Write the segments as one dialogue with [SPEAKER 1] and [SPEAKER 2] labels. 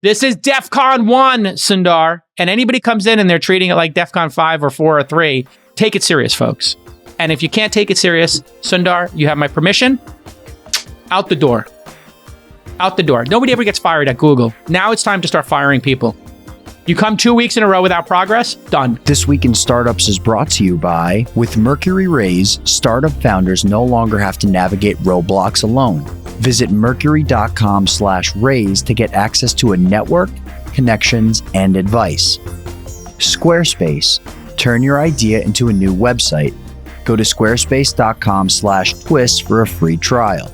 [SPEAKER 1] This is DEFCON 1, Sundar. And anybody comes in and they're treating it like DEFCON 5 or 4 or 3, take it serious, folks. And if you can't take it serious, Sundar, you have my permission. Out the door. Out the door. Nobody ever gets fired at Google. Now it's time to start firing people. You come 2 weeks in a row without progress, done.
[SPEAKER 2] This Week in Startups is brought to you by, with Mercury Raise, startup founders no longer have to navigate roadblocks alone. Visit mercury.com/raise to get access to a network, connections, and advice. Squarespace. Turn your idea into a new website. Go to squarespace.com/twist for a free trial.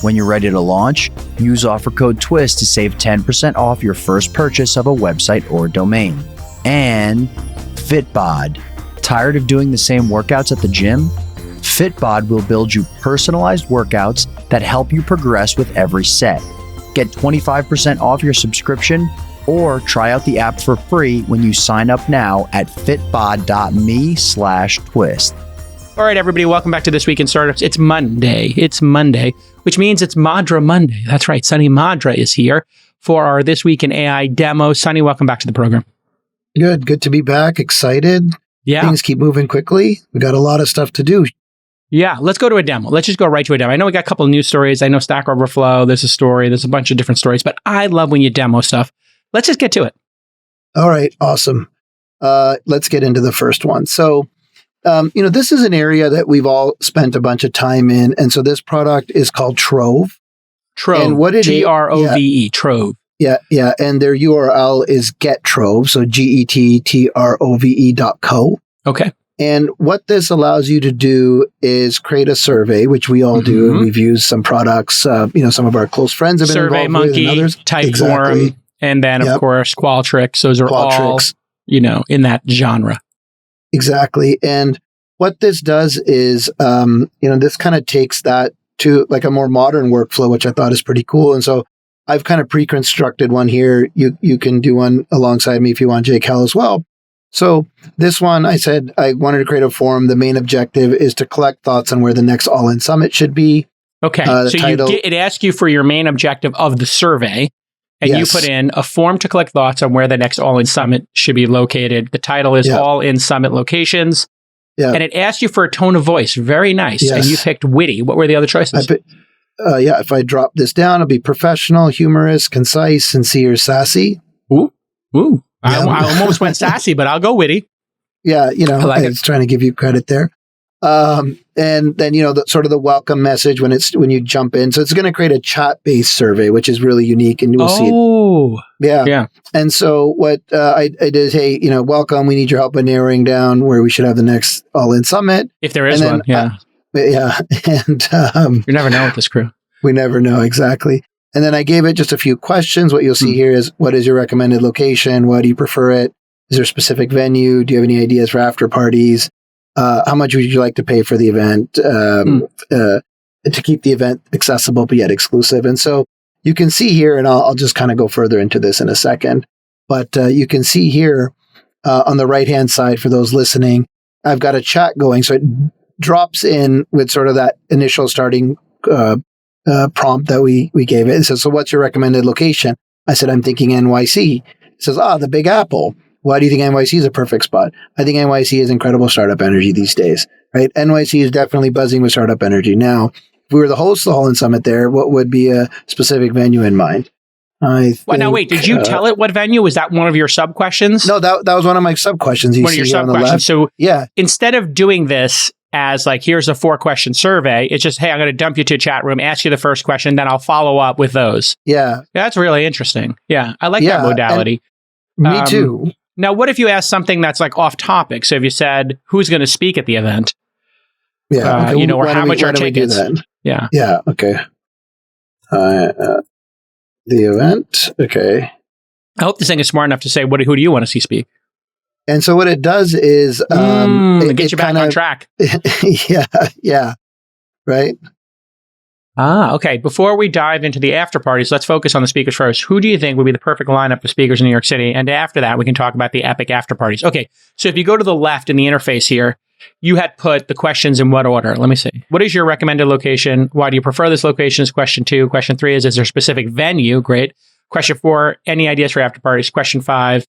[SPEAKER 2] When you're ready to launch, use offer code TWIST to save 10% off your first purchase of a website or domain. And Fitbod. Tired of doing the same workouts at the gym? Fitbod will build you personalized workouts that help you progress with every set. Get 25% off your subscription or try out the app for free when you sign up now at fitbod.me/twist.
[SPEAKER 1] All right, everybody, welcome back to This Week in Startups. It's Monday, which means it's Madra Monday. That's right, Sunny Madra is here for our This Week in AI demo. Sunny, welcome back to the program.
[SPEAKER 3] Good to be back. Excited.
[SPEAKER 1] Yeah.
[SPEAKER 3] Things keep moving quickly. We got a lot of stuff to do.
[SPEAKER 1] Yeah, let's go to a demo. Let's just go right to a demo. I know we got a couple of news stories. I know Stack Overflow, there's a story, there's a bunch of different stories, but I love when you demo stuff. Let's just get to it.
[SPEAKER 3] All right, awesome. Let's get into the first one. So, this is an area that we've all spent a bunch of time in. And so this product is called Trove.
[SPEAKER 1] Trove,
[SPEAKER 3] and what it
[SPEAKER 1] Trove, Trove.
[SPEAKER 3] Yeah. And their URL is gettrove, so gettrove.co.
[SPEAKER 1] Okay.
[SPEAKER 3] And what this allows you to do is create a survey, which we all do. And we've used some products, some of our close friends have been
[SPEAKER 1] Survey
[SPEAKER 3] involved with, and
[SPEAKER 1] Monkey,
[SPEAKER 3] others.
[SPEAKER 1] Typeform, and then, of course, Qualtrics. Those are all, in that genre.
[SPEAKER 3] Exactly. And what this does is, this kind of takes that to like a more modern workflow, which I thought is pretty cool. And so I've kind of pre-constructed one here. You can do one alongside me if you want, Jake Hell, as well. So this one, I said I wanted to create a forum. The main objective is to collect thoughts on where the next All-In Summit should be.
[SPEAKER 1] Okay. So it asks you for your main objective of the survey. And you put in a form to collect thoughts on where the next All-In Summit should be located. The title is All-In Summit Locations. Yeah. And it asked you for a tone of voice. Very nice. Yes. And you picked witty. What were the other choices?
[SPEAKER 3] If I drop this down, it'll be professional, humorous, concise, sincere, sassy.
[SPEAKER 1] Ooh. I almost went sassy, but I'll go witty.
[SPEAKER 3] Yeah, I was trying to give you credit there. And then, the sort of the welcome message when you jump in. So it's going to create a chat-based survey, which is really unique, and you'll see it. Oh, yeah. And so what I did is, hey, welcome. We need your help in narrowing down where we should have the next All-In Summit.
[SPEAKER 1] If there is one,
[SPEAKER 3] And
[SPEAKER 1] you never know with this crew.
[SPEAKER 3] We never know, exactly. And then I gave it just a few questions. What you'll see here is, what is your recommended location? Why do you prefer it? Is there a specific venue? Do you have any ideas for after parties? How much would you like to pay for the event to keep the event accessible but yet exclusive? And so you can see here, and I'll just kind of go further into this in a second, but you can see here on the right-hand side for those listening, I've got a chat going. So it drops in with sort of that initial starting prompt that we gave it. It says, so what's your recommended location? I said, I'm thinking NYC. It says, the Big Apple. Why do you think NYC is a perfect spot? I think NYC is incredible startup energy these days, right? NYC is definitely buzzing with startup energy. Now, if we were the host of the All-In Summit there, what would be a specific venue in mind?
[SPEAKER 1] Now, wait, did you tell it what venue? Was that one of your sub-questions?
[SPEAKER 3] No, that was one of my sub-questions.
[SPEAKER 1] One of your sub-questions. So instead of doing this as like, here's a 4-question survey, it's just, hey, I'm going to dump you to a chat room, ask you the first question, then I'll follow up with those.
[SPEAKER 3] Yeah.
[SPEAKER 1] That's really interesting. Yeah, I like that modality.
[SPEAKER 3] Me too.
[SPEAKER 1] Now, what if you ask something that's like off topic? So if you said, who's going to speak at the event?
[SPEAKER 3] Yeah. Okay.
[SPEAKER 1] Or how much are tickets? Yeah.
[SPEAKER 3] Yeah. Okay. The event. Okay.
[SPEAKER 1] I hope this thing is smart enough to say, who do you want to see speak?
[SPEAKER 3] And so what it does is
[SPEAKER 1] it gets you back on track.
[SPEAKER 3] Yeah. Right.
[SPEAKER 1] Okay. Before we dive into the after parties, let's focus on the speakers first. Who do you think would be the perfect lineup of speakers in New York City? And after that, we can talk about the epic after parties. Okay. So if you go to the left in the interface here, you had put the questions in what order? Let me see. What is your recommended location? Why do you prefer this location is question 2. Question 3 is there a specific venue? Great. Question 4, any ideas for after parties? Question 5,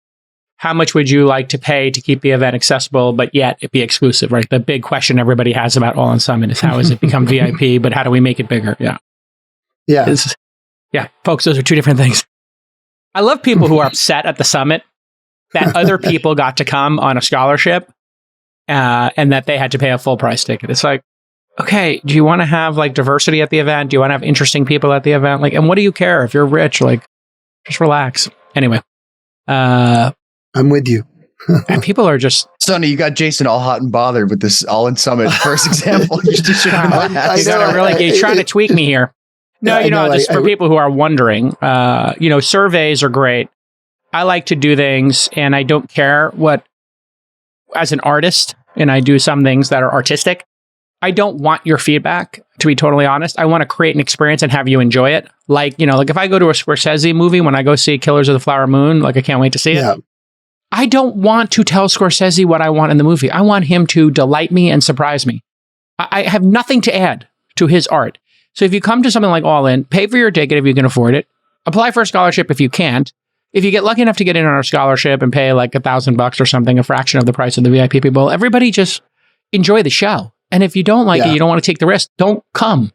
[SPEAKER 1] how much would you like to pay to keep the event accessible, but yet it be exclusive, right? The big question everybody has about All In Summit is how has it become VIP, but how do we make it bigger? Yeah. Yeah, folks, those are two different things. I love people who are upset at the summit that other people got to come on a scholarship and that they had to pay a full price ticket. It's like, okay, do you want to have like diversity at the event? Do you want to have interesting people at the event? Like, and what do you care if you're rich? Like, just relax. Anyway,
[SPEAKER 3] I'm with you.
[SPEAKER 1] and people are just
[SPEAKER 4] Sunny, you got Jason all hot and bothered with this All In Summit first example. You just should have been
[SPEAKER 3] I
[SPEAKER 1] you
[SPEAKER 3] know,
[SPEAKER 1] gotta really, you're trying to tweak me here. No, just for people who are wondering, surveys are great. I like to do things and I don't care what, as an artist, and I do some things that are artistic, I don't want your feedback, to be totally honest. I want to create an experience and have you enjoy it. Like if I go to a Scorsese movie, when I go see Killers of the Flower Moon, like I can't wait to see it. I don't want to tell Scorsese what I want in the movie. I want him to delight me and surprise me. I have nothing to add to his art. So if you come to something like All In, pay for your ticket if you can afford it. Apply for a scholarship if you can't. If you get lucky enough to get in on our scholarship and pay like $1,000 or something, a fraction of the price of the VIP people, everybody just enjoy the show. And if you don't like it, you don't want to take the risk, don't come.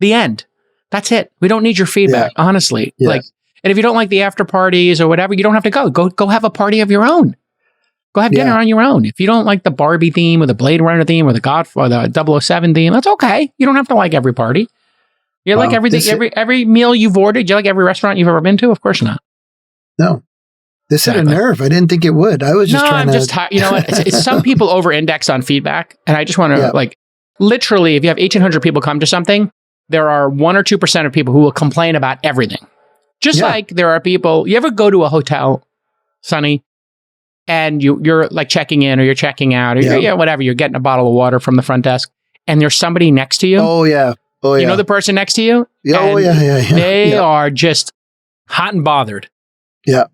[SPEAKER 1] The end. That's it. We don't need your feedback, honestly.
[SPEAKER 3] Yeah.
[SPEAKER 1] And if you don't like the after parties or whatever, you don't have to go. Go have a party of your own. Go have dinner on your own. If you don't like the Barbie theme or the Blade Runner theme or the 007 theme, that's okay. You don't have to like every party. You like everything, every meal you've ordered. You like every restaurant you've ever been to? Of course not.
[SPEAKER 3] No. This hit a nerve. I didn't think it would. I was just trying to...
[SPEAKER 1] you know what? It's some people over-index on feedback, and I just want to, literally, if you have 1,800 people come to something, there are 1 or 2% of people who will complain about everything. Just like there are people... You ever go to a hotel, Sunny, and you're like checking in or you're checking out or whatever, you're getting a bottle of water from the front desk, and there's somebody next to you?
[SPEAKER 3] Oh, yeah.
[SPEAKER 1] You know the person next to you?
[SPEAKER 3] Yeah.
[SPEAKER 1] They are just hot and bothered.
[SPEAKER 3] Yeah.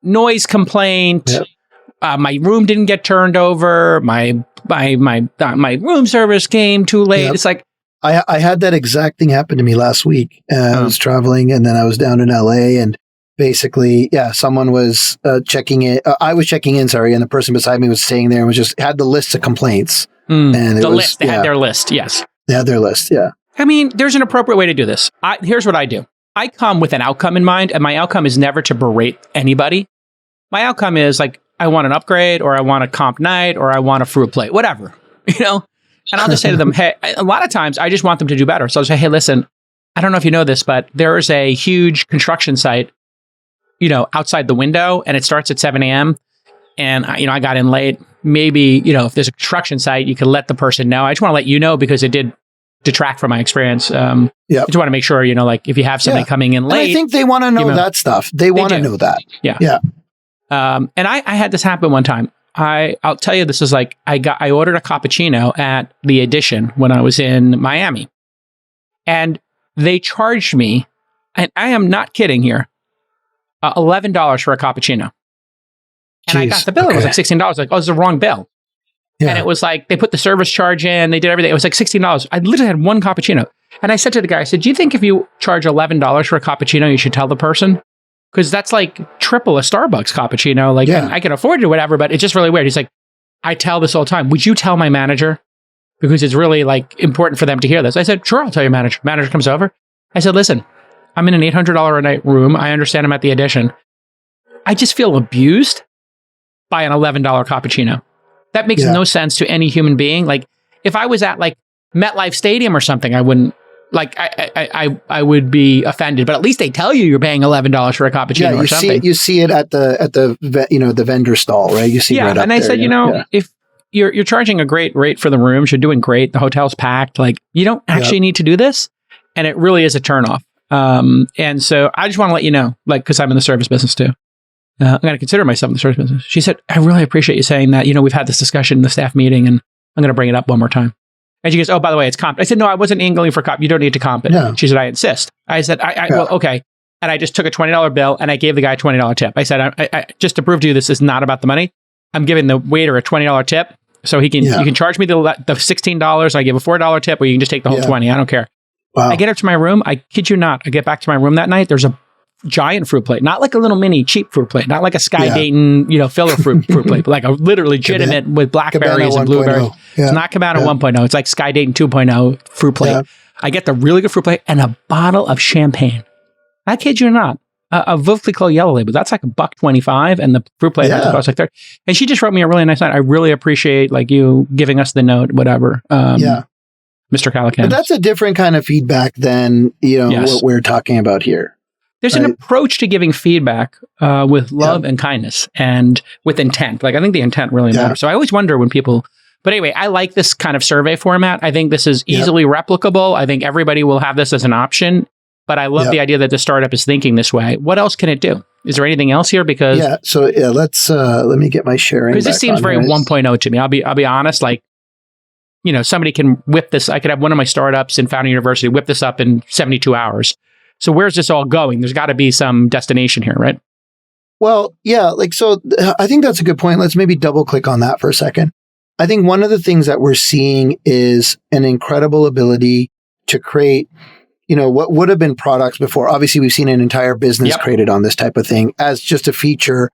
[SPEAKER 1] Noise complaint. Yep. My room didn't get turned over. My room service came too late. Yep. It's like
[SPEAKER 3] I had that exact thing happen to me last week. I was traveling and then I was down in LA and basically, someone was checking in. I was checking in, sorry, and the person beside me was staying there and was just had the list of complaints. And
[SPEAKER 1] they had their list. Yes,
[SPEAKER 3] they had their list. Yeah.
[SPEAKER 1] I mean, there's an appropriate way to do this. Here's what I do. I come with an outcome in mind, and my outcome is never to berate anybody. My outcome is like, I want an upgrade, or I want a comp night, or I want a fruit plate, whatever, And I'll just say to them, hey, a lot of times I just want them to do better. So I'll say, hey, listen, I don't know if you know this, but there is a huge construction site, outside the window, and it starts at 7 a.m. And, I got in late. Maybe, if there's a construction site, you can let the person know. I just want to let you know because it did detract from my experience. I just want to make sure, if you have somebody coming in late.
[SPEAKER 3] And I think they want to know that stuff. They want to know that.
[SPEAKER 1] Yeah. And I had this happen one time. I'll tell you, this is like, I ordered a cappuccino at the Edition when I was in Miami. And they charged me, and I am not kidding here, $11 for a cappuccino. And I got the bill. It was like $16. Like, it's the wrong bill. Yeah. And it was like, they put the service charge in, they did everything. It was like $16. I literally had one cappuccino. And I said to the guy, I said, do you think if you charge $11 for a cappuccino, you should tell the person? Because that's like triple a Starbucks cappuccino. Like, I can afford it or whatever, but it's just really weird. He's like, I tell this all the time. Would you tell my manager? Because it's really like important for them to hear this. I said, sure, I'll tell your manager. Manager comes over. I said, listen, I'm in an $800 a night room. I understand I'm at the Edition. I just feel abused by an $11 cappuccino. That makes no sense to any human being. Like, if I was at like MetLife Stadium or something, I wouldn't like. I would be offended. But at least they tell you you're paying $11 for a cappuccino or something.
[SPEAKER 3] You see it at the vendor stall, right? You see right up
[SPEAKER 1] and I
[SPEAKER 3] there,
[SPEAKER 1] said, if you're charging a great rate for the rooms, you're doing great. The hotel's packed. Like, you don't actually need to do this, and it really is a turnoff. And so I just want to let you know, like, because I'm in the service business too. I'm going to consider myself in the service business. She said, I really appreciate you saying that. We've had this discussion in the staff meeting, and I'm going to bring it up one more time. And she goes, oh, by the way, it's comp. I said, no, I wasn't angling for comp. You don't need to comp it. No. She said, I insist. I said, well, okay. And I just took a $20 bill and I gave the guy a $20 tip. I said, I just to prove to you this is not about the money, I'm giving the waiter a $20 tip. So you can charge me the $16. I give a $4 tip, or you can just take the whole 20. I don't care. Wow. I get up to my room. I kid you not. I get back to my room that night. There's a giant fruit plate, not like a little mini cheap fruit plate, not like a Sky Dayton, filler fruit plate, but like a literally legitimate with blackberries and blueberries. It's not Cabana 1.0. It's like Sky Dayton 2.0 fruit plate. Yeah. I get the really good fruit plate and a bottle of champagne. I kid you not. A Veuve Clicquot yellow label. That's like $1.25, and the fruit plate has to cost like $30. And she just wrote me a really nice note. I really appreciate like you giving us the note, whatever. Mr. Calican.
[SPEAKER 3] But that's a different kind of feedback than what we're talking about here.
[SPEAKER 1] There's an approach to giving feedback with love and kindness and with intent. Like I think the intent really matters. So I always wonder when people. But anyway, I like this kind of survey format. I think this is easily replicable. I think everybody will have this as an option. But I love the idea that the startup is thinking this way. What else can it do? Is there anything else here? Because
[SPEAKER 3] let's let me get my sharing.
[SPEAKER 1] Because this seems very 1.0 to me. I'll be honest. Like, somebody can whip this. I could have one of my startups in Founding University whip this up in 72 hours. So where's this all going? There's got to be some destination here, right?
[SPEAKER 3] Well, yeah. So I think that's a good point. Let's maybe double click on that for a second. I think one of the things that we're seeing is an incredible ability to create what would have been products before. Obviously, we've seen an entire business created on this type of thing as just a feature.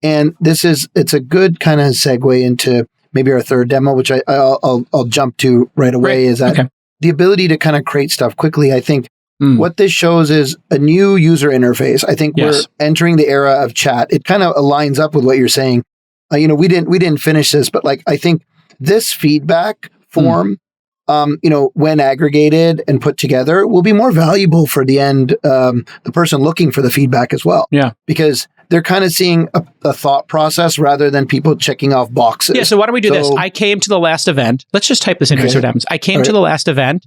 [SPEAKER 3] And it's a good kind of segue into maybe our third demo, which I'll jump to right away, is that the ability to kind of create stuff quickly. I think what this shows is a new user interface. I think we're entering the era of chat. It kind of aligns up with what you're saying. We didn't finish this, but like, I think this feedback form, when aggregated and put together, will be more valuable for the end, the person looking for the feedback as well.
[SPEAKER 1] Yeah.
[SPEAKER 3] Because they're kind of seeing a thought process rather than people checking off boxes.
[SPEAKER 1] Yeah. So why don't we do this? I came to the last event. Let's just type this in here so it happens. I came to the last event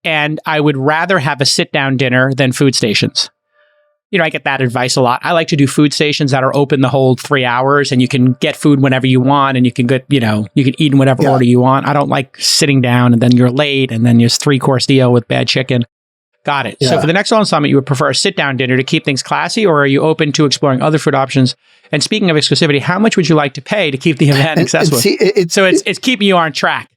[SPEAKER 1] and I would rather have a sit-down dinner than food stations. I get that advice a lot. I like to do food stations that are open the whole 3 hours and you can get food whenever you want and you can get, you can eat in whatever order you want. I don't like sitting down and then you're late and then there's 3-course deal with bad chicken. Got it. Yeah. So for the next On Summit, you would prefer a sit-down dinner to keep things classy, or are you open to exploring other food options? And speaking of exclusivity, how much would you like to pay to keep the event accessible? It's keeping you on track.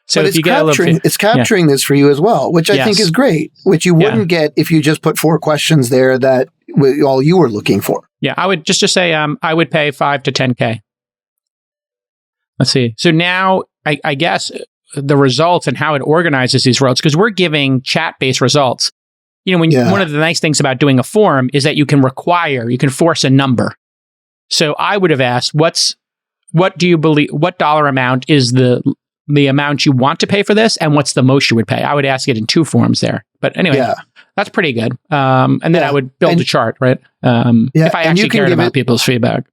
[SPEAKER 1] So
[SPEAKER 3] but it's capturing this for you as well, which I think is great, which you wouldn't get if you just put 4 questions there that all you were looking for.
[SPEAKER 1] Yeah, I would just say I would pay $5 to $10K. Let's see. So now I guess the results and how it organizes these results, because we're giving chat-based results. One of the nice things about doing a form is that you can force a number. So I would have asked, what do you believe? What dollar amount is the amount you want to pay for this, and what's the most you would pay? I would ask it in 2 forms there. But anyway, that's pretty good. And then I would build a chart, right? If I actually cared about people's feedback.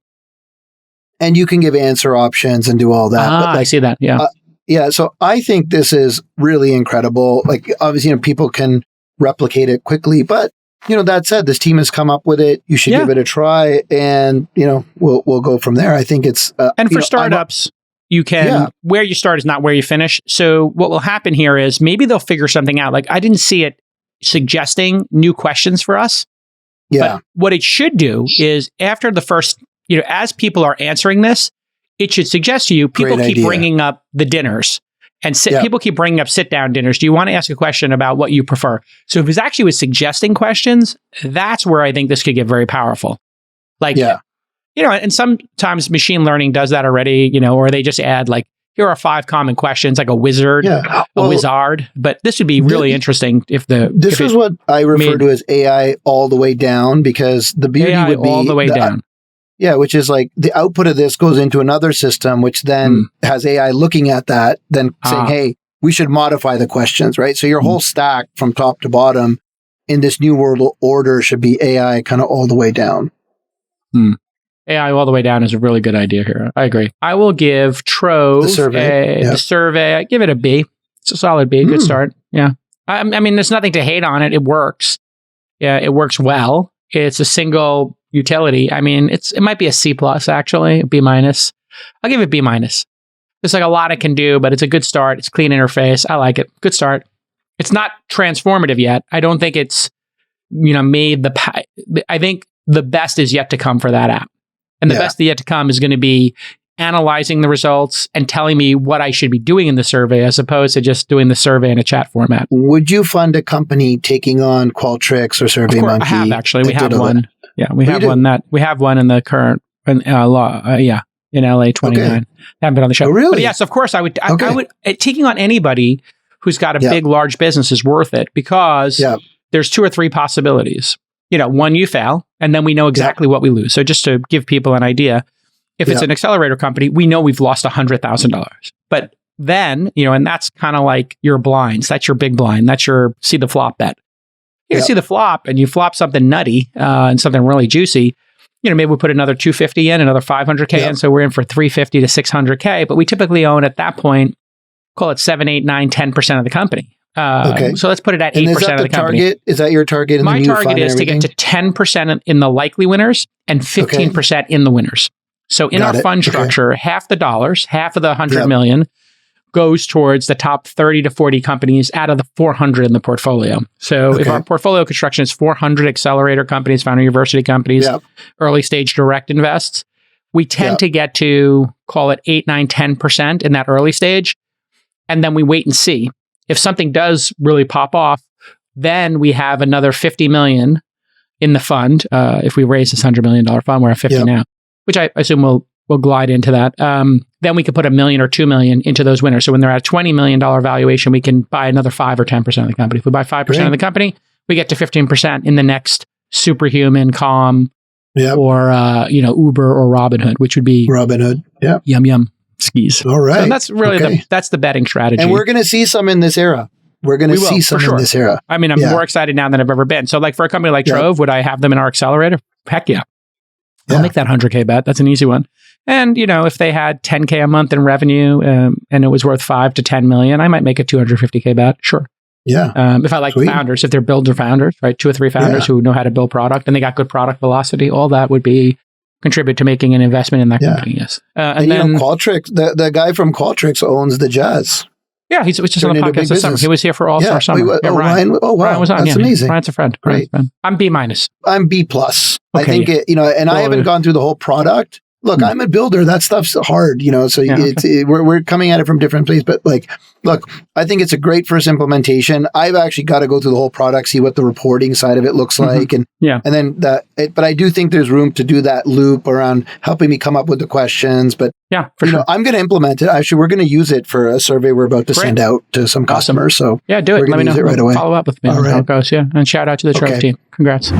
[SPEAKER 3] And you can give answer options and do all that.
[SPEAKER 1] I see that. Yeah.
[SPEAKER 3] So I think this is really incredible. Like, obviously, people can replicate it quickly, but that said, this team has come up with it. You should give it a try, and we'll go from there. I think it's
[SPEAKER 1] and for startups. You can, where you start is not where you finish. So what will happen here is maybe they'll figure something out. Like I didn't see it suggesting new questions for us.
[SPEAKER 3] Yeah.
[SPEAKER 1] But what it should do is after the first, as people are answering this, it should suggest to you, people keep bringing up the dinners and people keep bringing up sit-down dinners. Do you want to ask a question about what you prefer? So if it's actually with suggesting questions, that's where I think this could get very powerful. Like, and sometimes machine learning does that already, or they just add like, here are 5 common questions, like a wizard, a wizard. But this would be really interesting if
[SPEAKER 3] This is what I refer to as AI all the way down, because the beauty
[SPEAKER 1] AI
[SPEAKER 3] would be
[SPEAKER 1] all the way down.
[SPEAKER 3] Yeah, which is like the output of this goes into another system, which then has AI looking at that, then saying, hey, we should modify the questions, right? So your whole stack from top to bottom in this new world order should be AI kind of all the way down.
[SPEAKER 1] AI all the way down is a really good idea here. I agree. I will give Trove the survey. I give it a B. It's a solid B. Good start. Yeah. I mean, there's nothing to hate on it. It works. Yeah, it works well. It's a single utility. I mean, it might be a C plus actually, B minus. I'll give it B minus. There's like a lot it can do, but it's a good start. It's clean interface. I like it. Good start. It's not transformative yet. I don't think it's made I think the best is yet to come for that app. And the best yet to come is going to be analyzing the results and telling me what I should be doing in the survey as opposed to just doing the survey in a chat format.
[SPEAKER 3] Would you fund a company taking on Qualtrics or SurveyMonkey?
[SPEAKER 1] I have actually. We have one. Yeah, we have one we have one in the current law. In LA 29. Okay. Haven't been on the show.
[SPEAKER 3] Oh, really?
[SPEAKER 1] But yes, of course I would. I would taking on anybody who's got a big, large business is worth it because there's 2 or 3 possibilities. One, you fail, and then we know exactly what we lose. So just to give people an idea, if it's an accelerator company, we know we've lost $100,000. But then, and that's kind of like your blinds. That's your big blind. That's your see the flop bet. You see the flop and you flop something nutty and something really juicy. Maybe we put another 250 in, another 500K in. So we're in for 350 to 600K. But we typically own at that point, call it 7, 8, 9, 10% of the company. So let's put it at 8% of the company.
[SPEAKER 3] Target? Is that your target? In
[SPEAKER 1] My target is to get to 10% in the likely winners and 15% in the winners. So in our fund structure, half the dollars, half of the 100 million goes towards the top 30 to 40 companies out of the 400 in the portfolio. So if our portfolio construction is 400 accelerator companies, founder university companies, early stage direct invests, we tend to get to, call it 8, 9, 10% in that early stage. And then we wait and see. If something does really pop off, then we have another 50 million in the fund. If we raise this $100 million fund, we're at 50 now, which I assume we'll glide into that. Then we could put $1 million or $2 million into those winners. So when they're at a $20 million valuation, we can buy another 5 or 10% of the company. If we buy 5% of the company, we get to 15% in the next Superhuman, Calm, or Uber or Robinhood, which would be
[SPEAKER 3] Robinhood. Yeah,
[SPEAKER 1] yum skis.
[SPEAKER 3] All right.
[SPEAKER 1] So that's really that's the betting strategy.
[SPEAKER 3] And we're going to see some in this era. We're going to see some in this era.
[SPEAKER 1] I mean, I'm more excited now than I've ever been. So like for a company like Trove, would I have them in our accelerator? Heck yeah. I'll make that 100K bet. That's an easy one. And, if they had 10K a month in revenue and it was worth 5 to 10 million, I might make a 250K bet. Sure.
[SPEAKER 3] Yeah.
[SPEAKER 1] If I like the founders, if they're builder founders, right? 2 or 3 founders who know how to build product and they got good product velocity, all that would contribute to making an investment in that company. Yes.
[SPEAKER 3] And then Qualtrics, the guy from Qualtrics owns the Jazz.
[SPEAKER 1] Yeah, he was just on the podcast this summer. He was here for All-Star Summer.
[SPEAKER 3] Ryan. Oh, wow.
[SPEAKER 1] Ryan was on.
[SPEAKER 3] That's amazing.
[SPEAKER 1] Ryan's a friend.
[SPEAKER 3] Great.
[SPEAKER 1] I'm B minus.
[SPEAKER 3] I'm B plus. I think I haven't gone through the whole product. Look, I'm a builder. That stuff's hard, so we're coming at it from different places. But look, I think it's a great first implementation. I've actually got to go through the whole product, see what the reporting side of it looks like. And then but I do think there's room to do that loop around helping me come up with the questions. But
[SPEAKER 1] for sure.
[SPEAKER 3] I'm going to implement it. Actually, we're going to use it for a survey we're about to send out to some customers. So
[SPEAKER 1] do it. Let me know right away. Follow up with me on how it goes. Yeah. And shout out to the Trove team. Congrats.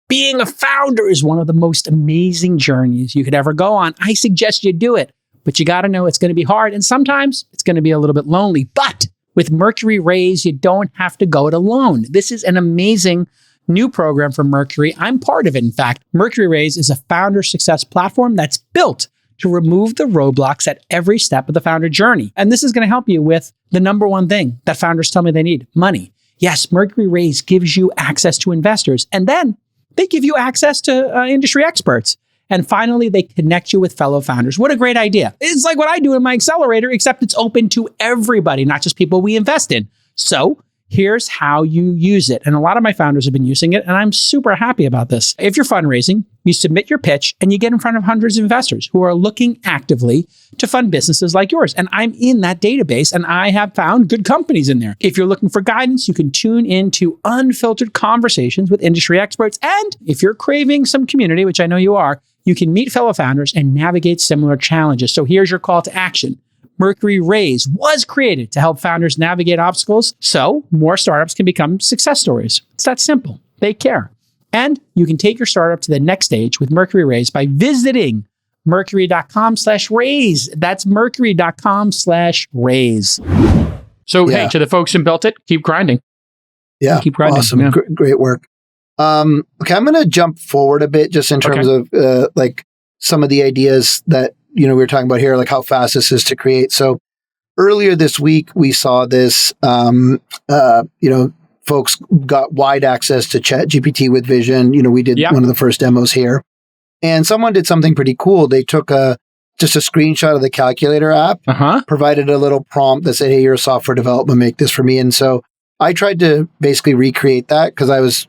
[SPEAKER 1] Being a founder is one of the most amazing journeys you could ever go on. I suggest you do it, but you got to know it's going to be hard. And sometimes it's going to be a little bit lonely. But with Mercury Raise, you don't have to go it alone. This is an amazing new program from Mercury. I'm part of it, in fact. Mercury Raise is a founder success platform that's built to remove the roadblocks at every step of the founder journey. And this is going to help you with the number one thing that founders tell me they need, money. Yes, Mercury Raise gives you access to investors. And then they give you access to industry experts. And finally, they connect you with fellow founders. What a great idea. It's like what I do in my accelerator, except it's open to everybody, not just people we invest in. So here's how you use it. And a lot of my founders have been using it, and I'm super happy about this. If you're fundraising, you submit your pitch and you get in front of hundreds of investors who are looking actively to fund businesses like yours. And I'm in that database and I have found good companies in there. If you're looking for guidance, you can tune into unfiltered conversations with industry experts. And if you're craving some community, which I know you are, you can meet fellow founders and navigate similar challenges. So here's your call to action. Mercury Raise was created to help founders navigate obstacles so more startups can become success stories. It's that simple. They care. And you can take your startup to the next stage with Mercury Raise by visiting mercury.com/raise. That's mercury.com/raise. So, hey, to the folks who built it, keep grinding.
[SPEAKER 3] Yeah.
[SPEAKER 1] Keep grinding.
[SPEAKER 3] Awesome. Yeah. Great work. Okay, I'm going to jump forward a bit just in terms of some of the ideas that we were talking about here, like how fast this is to create. So earlier this week, we saw this, folks got wide access to ChatGPT with Vision. We did one of the first demos here. And someone did something pretty cool. They took just a screenshot of the calculator app, provided a little prompt that said, hey, you're a software developer, make this for me. And so I tried to basically recreate that because I was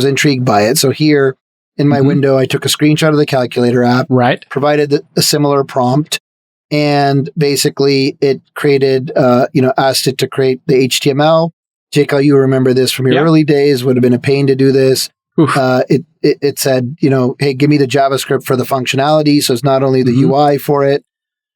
[SPEAKER 3] intrigued by it. So here, in my window. I took a screenshot of the calculator app,
[SPEAKER 1] Right.
[SPEAKER 3] provided a similar prompt, and basically it created, asked it to create the HTML. Jake, you remember this from your early days, would have been a pain to do this. It said, hey, give me the JavaScript for the functionality. So it's not only the UI for it,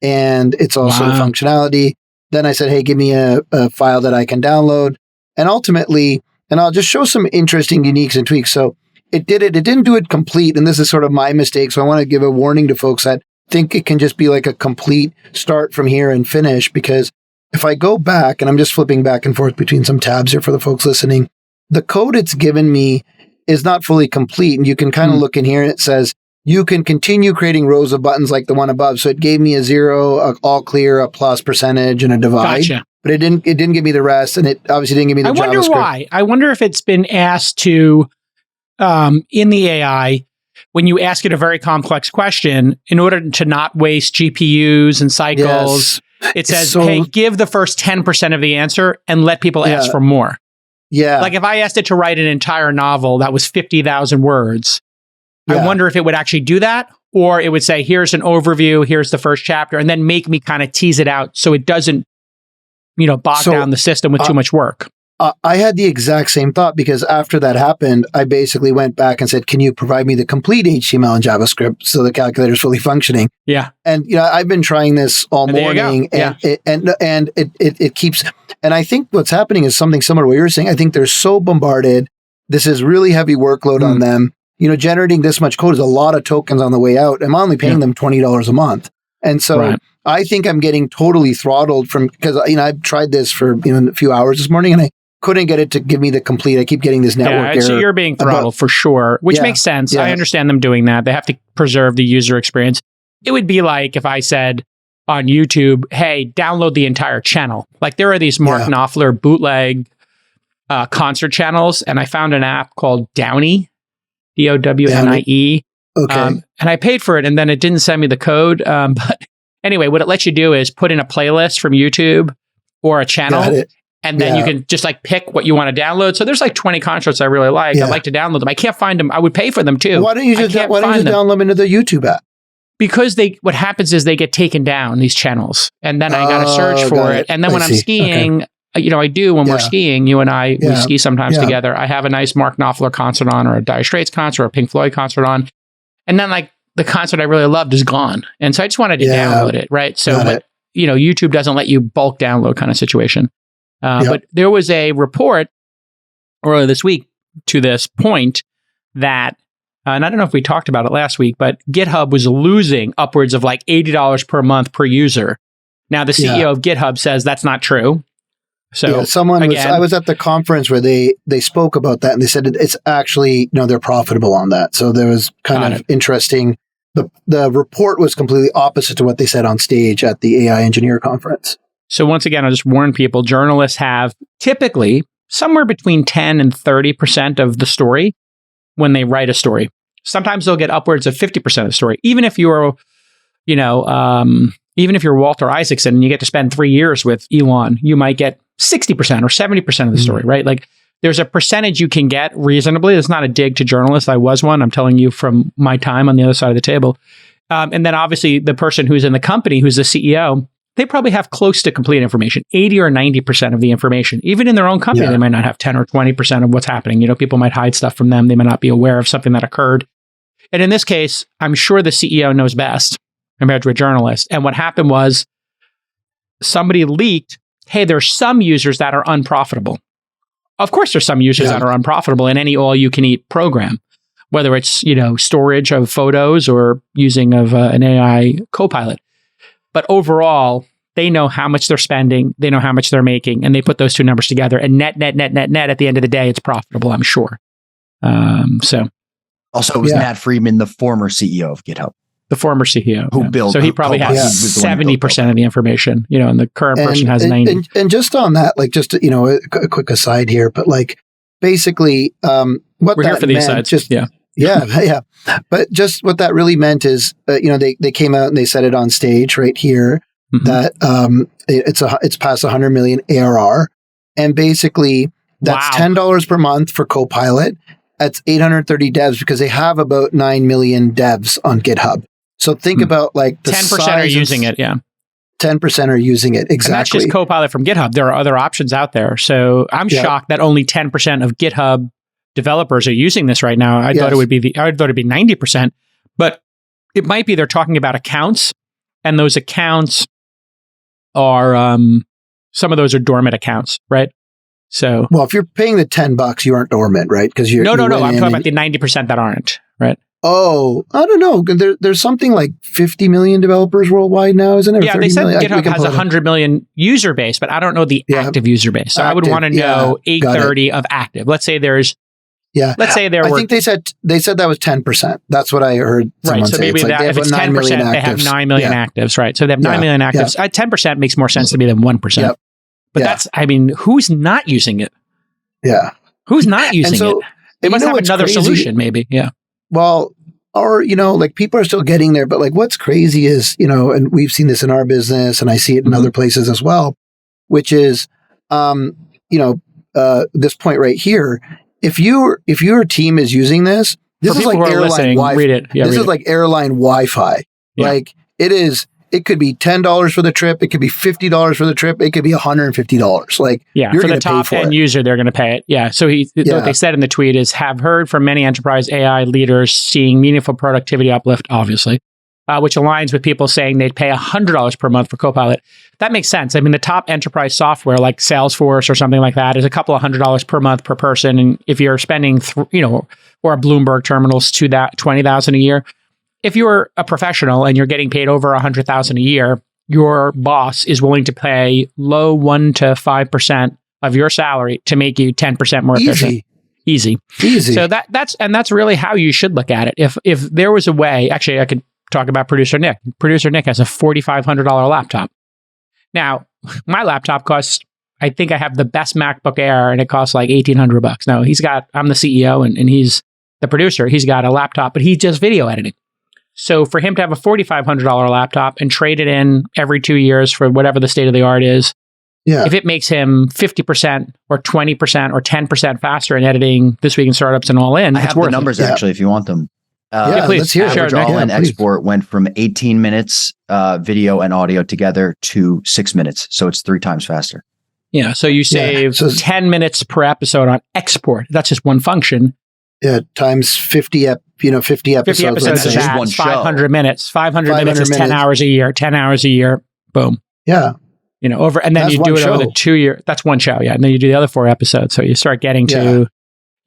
[SPEAKER 3] and it's also the functionality. Then I said, hey, give me a file that I can download. And ultimately, and I'll just show some interesting uniques and tweaks. So it didn't do it complete. And this is sort of my mistake. So I want to give a warning to folks that think it can just be like a complete start from here and finish. Because if I go back, and I'm just flipping back and forth between some tabs here for the folks listening, the code it's given me is not fully complete. And you can kind of look in here and it says, you can continue creating rows of buttons like the one above. So it gave me a 0, a all clear, a plus percentage, and a divide.
[SPEAKER 1] Gotcha.
[SPEAKER 3] But it didn't give me the rest, and it obviously didn't give me the JavaScript. I wonder
[SPEAKER 1] why. I wonder if it's been asked to, in the AI, when you ask it a very complex question, in order to not waste GPUs and cycles, it says, hey, give the first 10% of the answer and let people ask for more.
[SPEAKER 3] Yeah.
[SPEAKER 1] Like if I asked it to write an entire novel that was 50,000 words, I wonder if it would actually do that, or it would say, here's an overview, here's the first chapter, and then make me kind of tease it out so it doesn't, bog down the system with too much work.
[SPEAKER 3] I had the exact same thought, because after that happened, I basically went back and said, can you provide me the complete HTML and JavaScript so the calculator is fully functioning?
[SPEAKER 1] Yeah.
[SPEAKER 3] And, I've been trying this all morning, and it keeps, and I think what's happening is something similar to what you're saying. I think they're so bombarded. This is really heavy workload on them. Generating this much code is a lot of tokens on the way out. I'm only paying them $20 a month. And so I think I'm getting totally throttled because, I've tried this for, a few hours this morning, and I couldn't get it to give me the complete. I keep getting this network error.
[SPEAKER 1] So you're being throttled for sure, which makes sense. I understand them doing that. They have to preserve the user experience. It would be like if I said on YouTube, hey, download the entire channel. Like there are these Mark Knopfler bootleg concert channels, and I found an app called Downie, DOWNIE.
[SPEAKER 3] Okay.
[SPEAKER 1] And I paid for it, and then it didn't send me the code. But anyway, what it lets you do is put in a playlist from YouTube or a channel, and then you can just like pick what you want to download. So there's like 20 concerts I really like. I'd like to download them. I can't find them. I would pay for them too.
[SPEAKER 3] Why don't you just download them into the YouTube app?
[SPEAKER 1] Because what happens is they get taken down, these channels, and then I got to search for it. And then when I'm skiing, I do when we're skiing, you and I, we ski sometimes together. I have a nice Mark Knopfler concert on, or a Dire Straits concert, or a Pink Floyd concert on. And then like the concert I really loved is gone. And so I just wanted to download it, right? So, YouTube doesn't let you bulk download kind of situation. But there was a report earlier this week to this point that, and I don't know if we talked about it last week, but GitHub was losing upwards of like $80 per month per user. Now, the CEO of GitHub says that's not true. So
[SPEAKER 3] I was at the conference where they spoke about that, and they said it's actually, they're profitable on that. So there was kind of interesting. The report was completely opposite to what they said on stage at the AI Engineer Conference.
[SPEAKER 1] So once again, I'll just warn people, journalists have typically somewhere between 10 and 30% of the story when they write a story. Sometimes they'll get upwards of 50% of the story. Even if you're, even if you're Walter Isaacson and you get to spend 3 years with Elon, you might get 60% or 70% of the story, right? Like there's a percentage you can get reasonably. It's not a dig to journalists. I was one. I'm telling you from my time on the other side of the table. And then obviously the person who's in the company, who's the CEO, they probably have close to complete information, 80 or 90% of the information. Even in their own company, they might not have 10 or 20% of what's happening. People might hide stuff from them. They might not be aware of something that occurred. And in this case, I'm sure the CEO knows best compared to a journalist. And what happened was somebody leaked, hey, there's some users that are unprofitable. Of course, there's some users that are unprofitable in any all-you-can-eat program, whether it's, storage of photos or using of an AI Copilot. But overall, they know how much they're spending, they know how much they're making, and they put those two numbers together. And net, at the end of the day, it's profitable, I'm sure.
[SPEAKER 2] Also, it was Matt Friedman, the former CEO of GitHub.
[SPEAKER 1] The former CEO.
[SPEAKER 2] Who built.
[SPEAKER 1] So he probably has 70% of the information, and the current person has 90.
[SPEAKER 3] And just on that, like just, a quick aside here, but like basically what
[SPEAKER 1] we're here for the asides.
[SPEAKER 3] Yeah. But just what that really meant is, they came out and they said it on stage right here that it's past 100 million ARR. And basically that's $10 per month for Copilot. That's 830 devs because they have about 9 million devs on GitHub. So think about like the
[SPEAKER 1] 10% are using it. Yeah.
[SPEAKER 3] 10% are using it. Exactly.
[SPEAKER 1] And that's just Copilot from GitHub. There are other options out there. So I'm shocked that only 10% of GitHub developers are using this right now. I thought it'd be 90%, but it might be they're talking about accounts, and those accounts are some of those are dormant accounts, right? So
[SPEAKER 3] well, if you're paying the $10, you aren't dormant, right? Because you're
[SPEAKER 1] no. I'm talking about the 90% that aren't, right?
[SPEAKER 3] Oh, I don't know. There's something like 50 million developers worldwide now, isn't it?
[SPEAKER 1] Yeah, they said GitHub has 100 million user base, but I don't know the active user base. So I would want to know 830 of active. Let's say there's let's say there were. I
[SPEAKER 3] think they said that was 10%. That's what I heard.
[SPEAKER 1] Right. So maybe that if it's 10%, they have 9 million actives, right? So they have 9 million actives. 10% makes more sense to me than 1%. Yep. But that's, I mean, who's not using it?
[SPEAKER 3] Yeah.
[SPEAKER 1] Who's not using it? They must have another solution, maybe. Yeah.
[SPEAKER 3] Well, or, like people are still getting there, but like what's crazy is, and we've seen this in our business and I see it in other places as well, which is, this point right here. If your team is using this is like airline Wi-Fi.
[SPEAKER 1] Read it. Yeah,
[SPEAKER 3] this is like airline Wi-Fi. Yeah. Like it could be $10 for the trip. It could be $50 for the trip. It could be $150. Like,
[SPEAKER 1] you're for the top end user, they're going to pay it. Yeah. So what they said in the tweet is, have heard from many enterprise AI leaders seeing meaningful productivity uplift, obviously, which aligns with people saying they'd pay $100 per month for Copilot. That makes sense. I mean, the top enterprise software like Salesforce or something like that is a couple of $100 per month per person. And if you're spending, or a Bloomberg terminals to that $20,000 a year, if you're a professional and you're getting paid over $100,000 a year, your boss is willing to pay low 1 to 5% of your salary to make you 10% more efficient. Easy. So that's really how you should look at it. If there was a way, actually, I could talk about producer Nick. Producer Nick has a $4,500 laptop. Now, my laptop costs, I think I have the best MacBook Air, and it costs like $1,800. Now, I'm the CEO and he's the producer. He's got a laptop, but he does video editing. So for him to have a $4,500 laptop and trade it in every 2 years for whatever the state of the art is, if it makes him 50% or 20% or 10% faster in editing This Week in Startups and All In,
[SPEAKER 4] I have the numbers actually if you want them.
[SPEAKER 1] Please.
[SPEAKER 4] Let's hear it. Average all-in export went from 18 minutes video and audio together to 6 minutes. So it's 3 times faster.
[SPEAKER 1] Yeah. So you save 10 minutes per episode on export. That's just one function.
[SPEAKER 3] Yeah, times 50 episodes.
[SPEAKER 1] 50 episodes is
[SPEAKER 4] one show.
[SPEAKER 1] 500 minutes. 500 minutes is 10 hours a year. 10 hours a year. Boom.
[SPEAKER 3] Yeah.
[SPEAKER 1] And then you do it over the 2 year. That's one show. Yeah. And then you do the other 4 episodes. So you start getting to,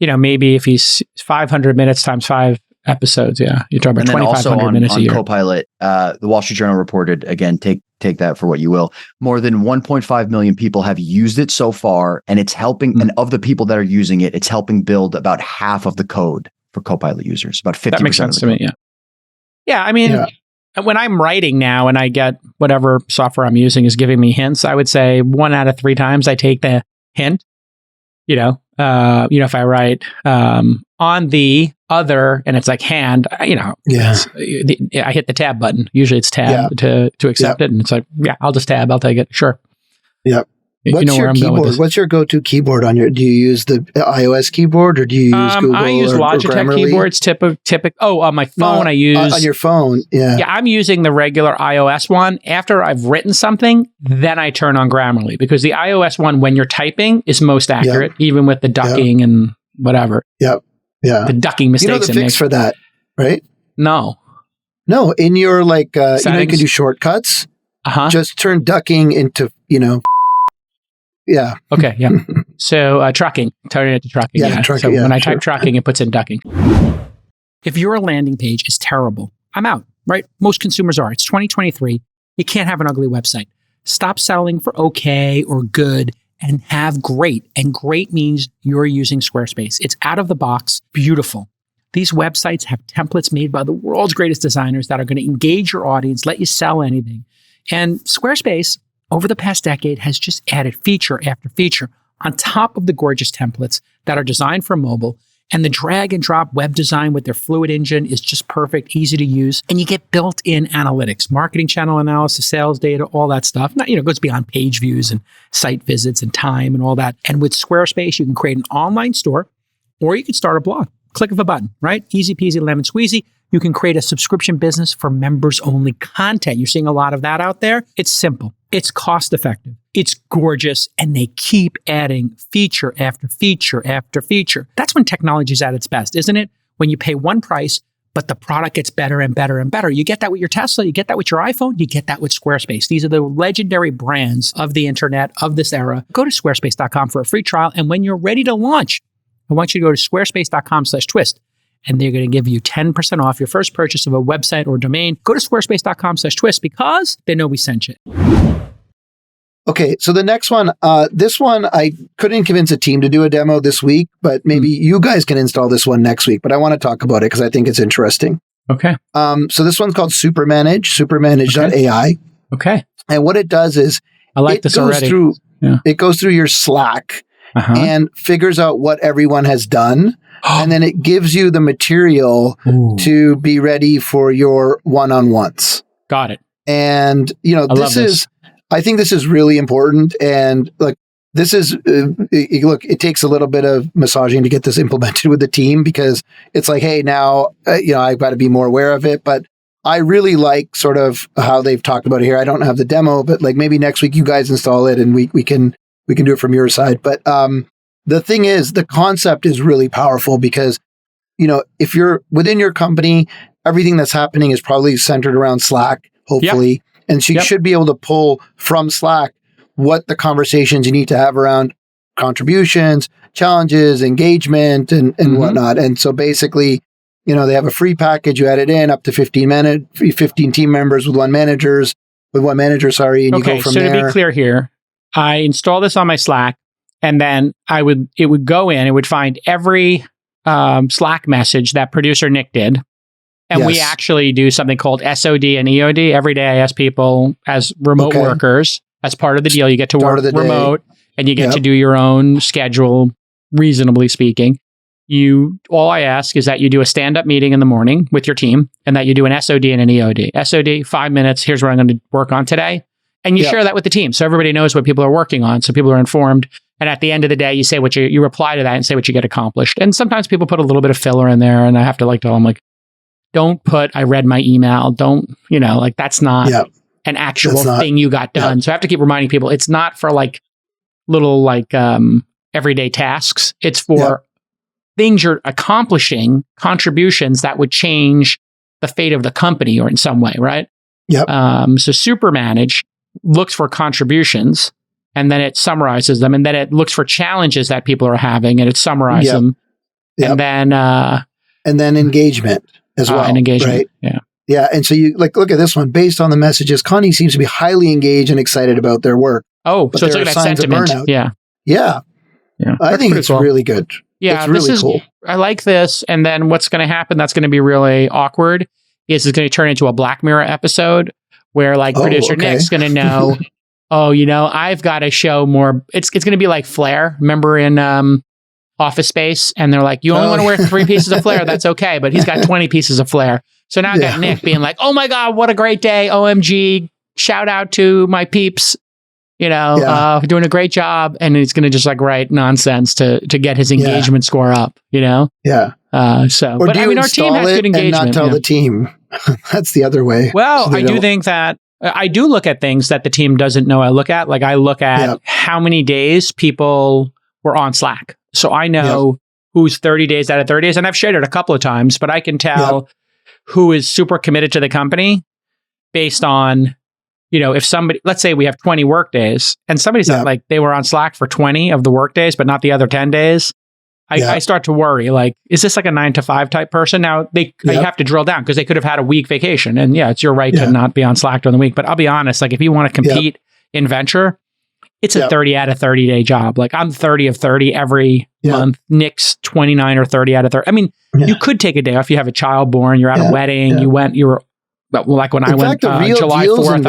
[SPEAKER 1] maybe if he's 500 minutes times 5 episodes. Yeah. You're talking about 2,500 minutes a year.
[SPEAKER 4] On Copilot, the Wall Street Journal reported, again, take that for what you will. More than 1.5 million people have used it so far, and it's helping. And of the people that are using it, it's helping build about half of the code for Copilot users. About 50%.
[SPEAKER 1] That makes sense to me. Yeah. Yeah. I mean, when I'm writing now and I get whatever software I'm using is giving me hints, I would say 1 out of 3 times I take the hint. If I write on the other and it's like hand, I hit the tab button. Usually it's tab to accept it. And it's like, I'll just tab. I'll take it. Sure.
[SPEAKER 3] Yep. What's your keyboard? What's your go-to keyboard on your? Do you use the iOS keyboard or do you use Google?
[SPEAKER 1] I use Logitech keyboards. On my phone, I use
[SPEAKER 3] on your phone. Yeah.
[SPEAKER 1] Yeah, I'm using the regular iOS one. After I've written something, then I turn on Grammarly because the iOS one, when you're typing, is most accurate, even with the ducking and whatever.
[SPEAKER 3] Yep. Yeah.
[SPEAKER 1] The ducking mistakes.
[SPEAKER 3] You know the fix for that, right?
[SPEAKER 1] No.
[SPEAKER 3] In your you can do shortcuts. Just turn ducking into Yeah.
[SPEAKER 1] Okay. Yeah. So trucking, turning it to trucking. Yeah. Trucking, so when I type trucking, it puts in ducking. If your landing page is terrible, I'm out, right? Most consumers are. It's 2023. You can't have an ugly website. Stop settling for okay or good and have great. And great means you're using Squarespace. It's out of the box, beautiful. These websites have templates made by the world's greatest designers that are going to engage your audience, let you sell anything. And Squarespace, over the past decade, has just added feature after feature on top of the gorgeous templates that are designed for mobile. And the drag and drop web design with their Fluid engine is just perfect, easy to use. And you get built-in analytics, marketing channel analysis, sales data, all that stuff. Now, it goes beyond page views and site visits and time and all that. And with Squarespace, you can create an online store or you can start a blog. click of a button, right? Easy peasy, lemon squeezy. You can create a subscription business for members-only content. You're seeing a lot of that out there. It's simple. It's cost-effective. It's gorgeous. And they keep adding feature after feature after feature. That's when technology is at its best, isn't it? When you pay one price, but the product gets better and better and better. You get that with your Tesla. You get that with your iPhone. You get that with Squarespace. These are the legendary brands of the internet of this era. Go to squarespace.com for a free trial. And when you're ready to launch, I want you to go to squarespace.com/twist. And they're going to give you 10% off your first purchase of a website or domain. Go to squarespace.com/twist because they know we sent you.
[SPEAKER 3] Okay, so the next one, this one, I couldn't convince a team to do a demo this week, but maybe you guys can install this one next week. But I want to talk about it because I think it's interesting.
[SPEAKER 1] Okay.
[SPEAKER 3] So this one's called SuperManage, supermanage.ai.
[SPEAKER 1] Okay.
[SPEAKER 3] And what it does is
[SPEAKER 1] I like this already.
[SPEAKER 3] It goes through your Slack and figures out what everyone has done. And then it gives you the material to be ready for your one-on-ones.
[SPEAKER 1] Got it.
[SPEAKER 3] And, I think this is really important. And look, it takes a little bit of massaging to get this implemented with the team because it's like, hey, now, I've got to be more aware of it. But I really like sort of how they've talked about it here. I don't have the demo, but like maybe next week you guys install it and we can do it from your side. But, the thing is, the concept is really powerful because, if you're within your company, everything that's happening is probably centered around Slack, hopefully. Yep. And so you should be able to pull from Slack what the conversations you need to have around contributions, challenges, engagement, and whatnot. And so basically, they have a free package. You add it in up to 15 team members with one manager, and you go from there.
[SPEAKER 1] So to be clear here, I install this on my Slack. And then it would go in, it would find every Slack message that producer Nick did. And we actually do something called SOD and EOD. Every day I ask people as remote workers, as part of the deal, you get to work remote and you get to do your own schedule, reasonably speaking. All I ask is that you do a stand-up meeting in the morning with your team and that you do an SOD and an EOD. SOD, 5 minutes, here's what I'm going to work on today. And you share that with the team. So everybody knows what people are working on. So people are informed. And at the end of the day, you say what you reply to that and say what you get accomplished. And sometimes people put a little bit of filler in there. And I have to tell them don't put, I read my email. Don't, that's not an actual thing you got done. So I have to keep reminding people it's not for little everyday tasks. It's for things you're accomplishing, contributions that would change the fate of the company or in some way, right?
[SPEAKER 3] Yep.
[SPEAKER 1] So SuperManage looks for contributions and then it summarizes them, and then it looks for challenges that people are having and it summarizes them. And then engagement as well. And engagement. Right?
[SPEAKER 3] Yeah. And so you look at this one based on the messages. Connie seems to be highly engaged and excited about their work.
[SPEAKER 1] Oh, so it's looking at sentiment.
[SPEAKER 3] Yeah. I think it's really good.
[SPEAKER 1] Yeah,
[SPEAKER 3] it's really cool.
[SPEAKER 1] I like this. And then what's going to happen that's going to be really awkward is it's going to turn into a Black Mirror episode where producer Nick's going to know, I've got to show more. It's going to be like Flair. Remember in Office Space? And they're like, you only want to wear 3 pieces of Flair. That's okay. But he's got 20 pieces of Flair. So now I got Nick being like, oh my God, what a great day. OMG. Shout out to my peeps, doing a great job. And he's going to just write nonsense to get his engagement score up, Yeah. Our team has good engagement.
[SPEAKER 3] And not tell the team. That's the other way.
[SPEAKER 1] Well, so I do think that I do look at things that the team doesn't know I look at. I look at how many days people were on Slack. So I know who's 30 days out of 30 days. And I've shared it a couple of times, but I can tell who is super committed to the company based on, if somebody, let's say we have 20 work days and somebody's they were on Slack for 20 of the work days, but not the other 10 days. I start to worry, is this a 9-to-5 type person? Now, you have to drill down because they could have had a week vacation. And it's your right to not be on Slack during the week. But I'll be honest, if you want to compete in venture, it's a 30 out of 30 day job. I'm 30 of 30 every month. Nick's 29 or 30 out of 30. I mean, you could take a day off. You have a child born, you're at a wedding, you were, when I went July 4th,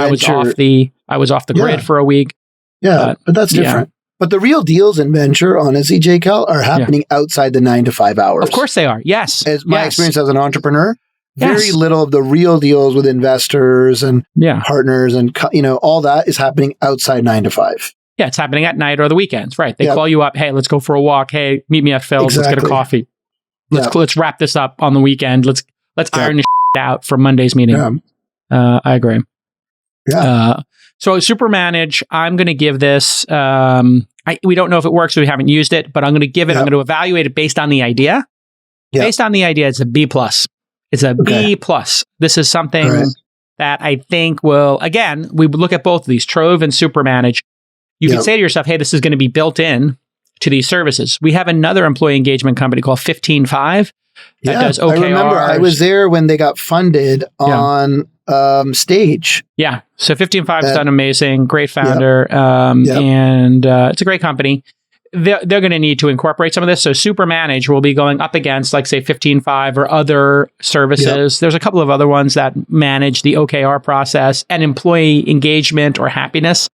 [SPEAKER 1] I was off the grid for a week.
[SPEAKER 3] Yeah, but that's different. But the real deals in venture, honestly, JCal, are happening outside the 9-to-5 hours.
[SPEAKER 1] Of course they are. Yes.
[SPEAKER 3] As my experience as an entrepreneur, very little of the real deals with investors and partners and, all that is happening outside 9-to-5.
[SPEAKER 1] Yeah, it's happening at night or the weekends, right? They call you up, hey, let's go for a walk. Hey, meet me at Phil's. Let's get a coffee. let's wrap this up on the weekend. Let's iron this out for Monday's meeting. I agree. So SuperManage, I'm going to give this. We don't know if it works, so we haven't used it, but I'm going to give it. I'm going to evaluate it based on the idea. Based on the idea, it's a B+. It's a B+. This is something that I think will, again, we would look at both of these, Trove and SuperManage. You can say to yourself, hey, this is going to be built in to these services. We have another employee engagement company called 155 that does OKRs.
[SPEAKER 3] I remember I was there when they got funded on Stage.
[SPEAKER 1] Yeah. So 155's done amazing, great founder, and it's a great company. They're going to need to incorporate some of this. So SuperManage will be going up against, like, say, 155 or other services. There's a couple of other ones that manage the OKR process and employee engagement or happiness.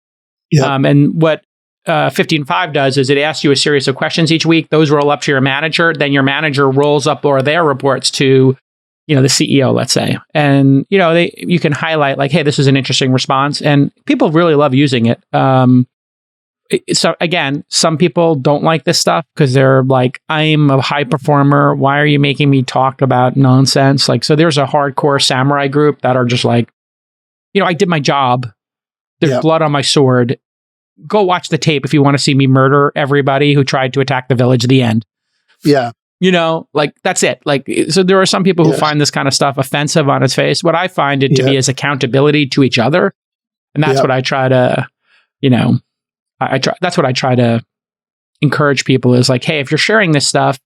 [SPEAKER 1] And what 155 does is it asks you a series of questions each week. Those roll up to your manager. Then your manager rolls up or their reports to, the CEO, let's say. And, you can highlight, like, hey, this is an interesting response. And people really love using it. So again, some people don't like this stuff because they're like, I'm a high performer. Why are you making me talk about nonsense? Like, so there's a hardcore samurai group that are just like, I did my job. There's blood on my sword. Go watch the tape if you want to see me murder everybody who tried to attack the village at the end. Like, that's it. Like, so there are some people who find this kind of stuff offensive on its face. What I find it to be is accountability to each other. And that's what I try to, that's what I try to encourage people is like, hey, if you're sharing this stuff,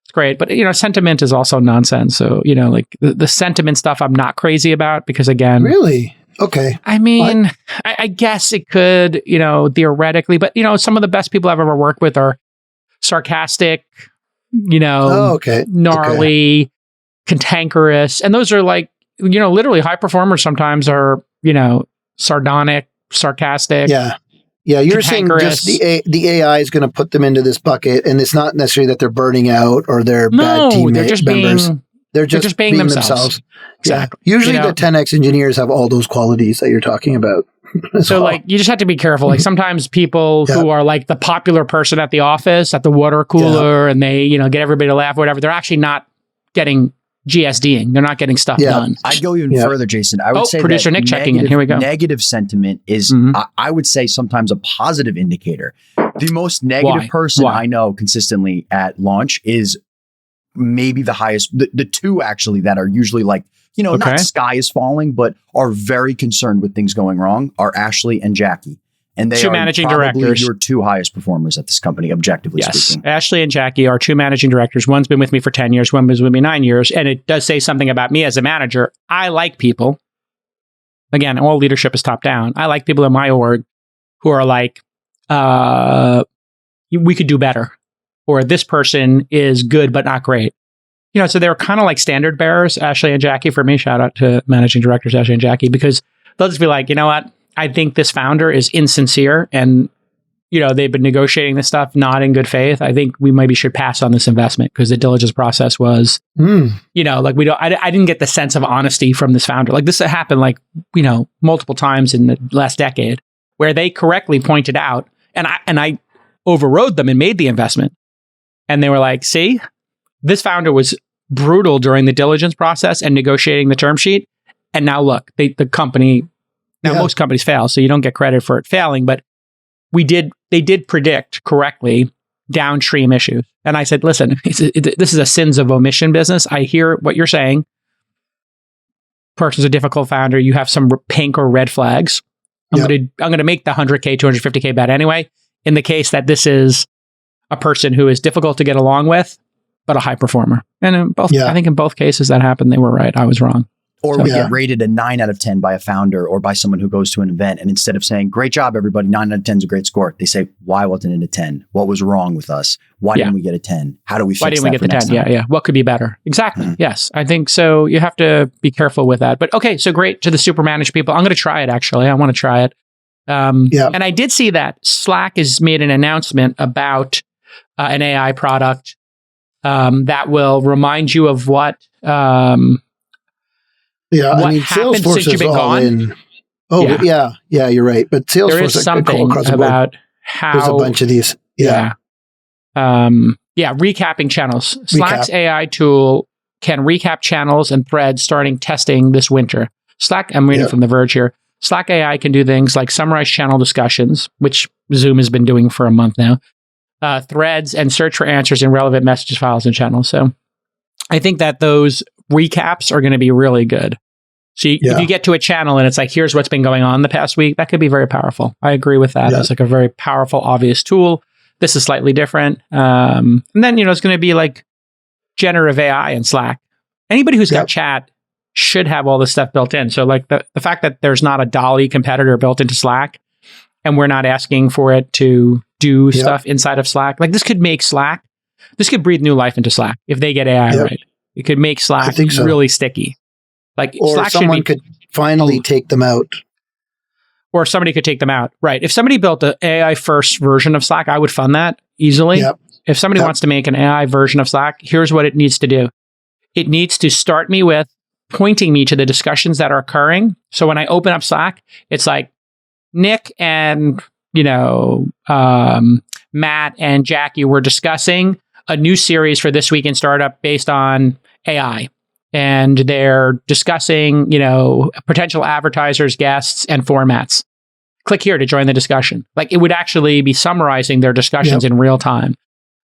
[SPEAKER 1] it's great. But, sentiment is also nonsense. So, like the sentiment stuff I'm not crazy about because, again.
[SPEAKER 3] Really? Okay.
[SPEAKER 1] I mean, I guess it could, theoretically, but, some of the best people I've ever worked with are sarcastic, gnarly, cantankerous. And those are like, literally high performers sometimes are, sardonic, sarcastic.
[SPEAKER 3] Yeah, you're saying just the AI is going to put them into this bucket, and it's not necessarily that they're burning out or they're bad team members. They're just being themselves.
[SPEAKER 1] Exactly.
[SPEAKER 3] Yeah. Usually the 10X engineers have all those qualities that you're talking about.
[SPEAKER 1] So like, you just have to be careful. Like sometimes people who are like the popular person at the office, at the water cooler, and they, get everybody to laugh, whatever, they're actually not getting GSDing. They're not getting stuff done.
[SPEAKER 2] I'd go even further, Jason. I would say
[SPEAKER 1] producer Nick checking in. Here we go.
[SPEAKER 2] Negative sentiment is, I would say, sometimes a positive indicator. The most negative person I know consistently at launch is maybe the highest, the two actually that are usually like, not sky is falling, but are very concerned with things going wrong are Ashley and Jackie. And they are managing directors. Your two highest performers at this company, objectively speaking.
[SPEAKER 1] Ashley and Jackie are two managing directors. One's been with me for 10 years. One was with me 9 years. And it does say something about me as a manager. I like people. Again, all leadership is top down. I like people in my org who are like, we could do better. Or this person is good, but not great. So they're kind of like standard bearers, Ashley and Jackie, for me. Shout out to managing directors, Ashley and Jackie, because they'll just be like, you know what? I think this founder is insincere and, they've been negotiating this stuff not in good faith. I think we maybe should pass on this investment because the diligence process was, like I didn't get the sense of honesty from this founder. Like this happened multiple times in the last decade where they correctly pointed out and I overrode them and made the investment. And they were like, see, this founder was brutal during the diligence process and negotiating the term sheet. And now look, the company, most companies fail, so you don't get credit for it failing, but they did predict correctly downstream issues. And I said, listen, this is a sins of omission business. I hear what you're saying. Person's a difficult founder. You have some pink or red flags. I'm going to make the 100K, 250K bet anyway. In the case that this is a person who is difficult to get along with, but a high performer. And in both, I think in both cases that happened, they were right. I was wrong.
[SPEAKER 2] Or we get rated a 9 out of 10 by a founder or by someone who goes to an event. And instead of saying, great job, everybody, 9 out of 10 is a great score, they say, why wasn't it a 10? What was wrong with us? Why didn't we get a 10? How do we fix that? Why didn't we get the 10?
[SPEAKER 1] Yeah. What could be better? Exactly. Yes. I think so. You have to be careful with that. But okay, so great to the SuperManage people. I'm going to try it, actually. I want to try it. And I did see that Slack has made an announcement about an AI product that will remind you of what
[SPEAKER 3] Salesforce
[SPEAKER 1] since you've been gone.
[SPEAKER 3] You're right. But Salesforce
[SPEAKER 1] there is something about how
[SPEAKER 3] there's a bunch of these.
[SPEAKER 1] Yeah, recapping channels. Slack's AI tool can recap channels and threads starting testing this winter. Slack, I'm reading from The Verge here. Slack AI can do things like summarize channel discussions, which Zoom has been doing for a month now, threads, and search for answers in relevant messages, files, and channels. So I think that those recaps are going to be really good. So if you get to a channel and it's like, here's what's been going on the past week, that could be very powerful. I agree with that. It's like a very powerful, obvious tool. This is slightly different. And then, it's going to be like generative AI in Slack. Anybody who's got chat should have all this stuff built in. So like the fact that there's not a DALL-E competitor built into Slack and we're not asking for it to do stuff inside of Slack, like this could make Slack, this could breathe new life into Slack if they get AI right. It could make Slack really sticky. Like
[SPEAKER 3] or
[SPEAKER 1] Slack
[SPEAKER 3] someone could finally take them out.
[SPEAKER 1] Or somebody could take them out. Right. If somebody built an AI first version of Slack, I would fund that easily. If somebody wants to make an AI version of Slack, here's what it needs to do. It needs to start me with pointing me to the discussions that are occurring. So when I open up Slack, it's like Nick and, Matt and Jackie were discussing a new series for This Week in Startup based on AI. And they're discussing, potential advertisers, guests, and formats. Click here to join the discussion. Like it would actually be summarizing their discussions in real time.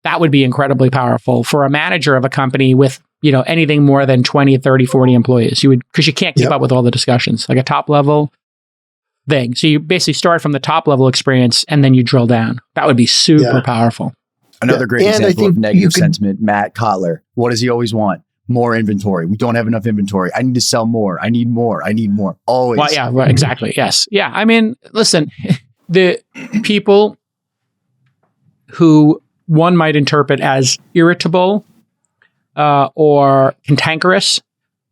[SPEAKER 1] That would be incredibly powerful for a manager of a company with, anything more than 20, 30, 40 employees. Because you can't keep up with all the discussions, like a top level thing. So you basically start from the top level experience and then you drill down. That would be super powerful.
[SPEAKER 2] Another great example of negative sentiment, Matt Kotler. What does he always want? More inventory. We don't have enough inventory. I need to sell more. I need more. I need more. Always.
[SPEAKER 1] Well, yeah, right, exactly. Yes. Yeah. I mean, listen, the people who one might interpret as irritable or cantankerous,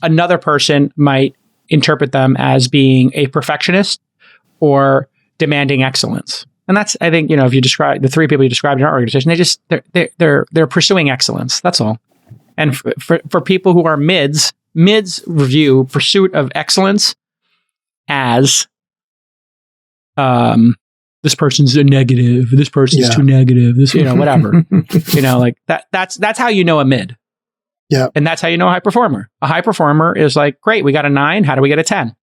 [SPEAKER 1] another person might interpret them as being a perfectionist or demanding excellence. And that's, I think, if you describe the three people you described in our organization, they're pursuing excellence. That's all. And for people who are mids review pursuit of excellence as this person's a negative, this person's too negative, this whatever. Like that's how you know a mid. Yeah. And that's how you know a high performer. A high performer is like, great, we got a 9, how do we get a 10?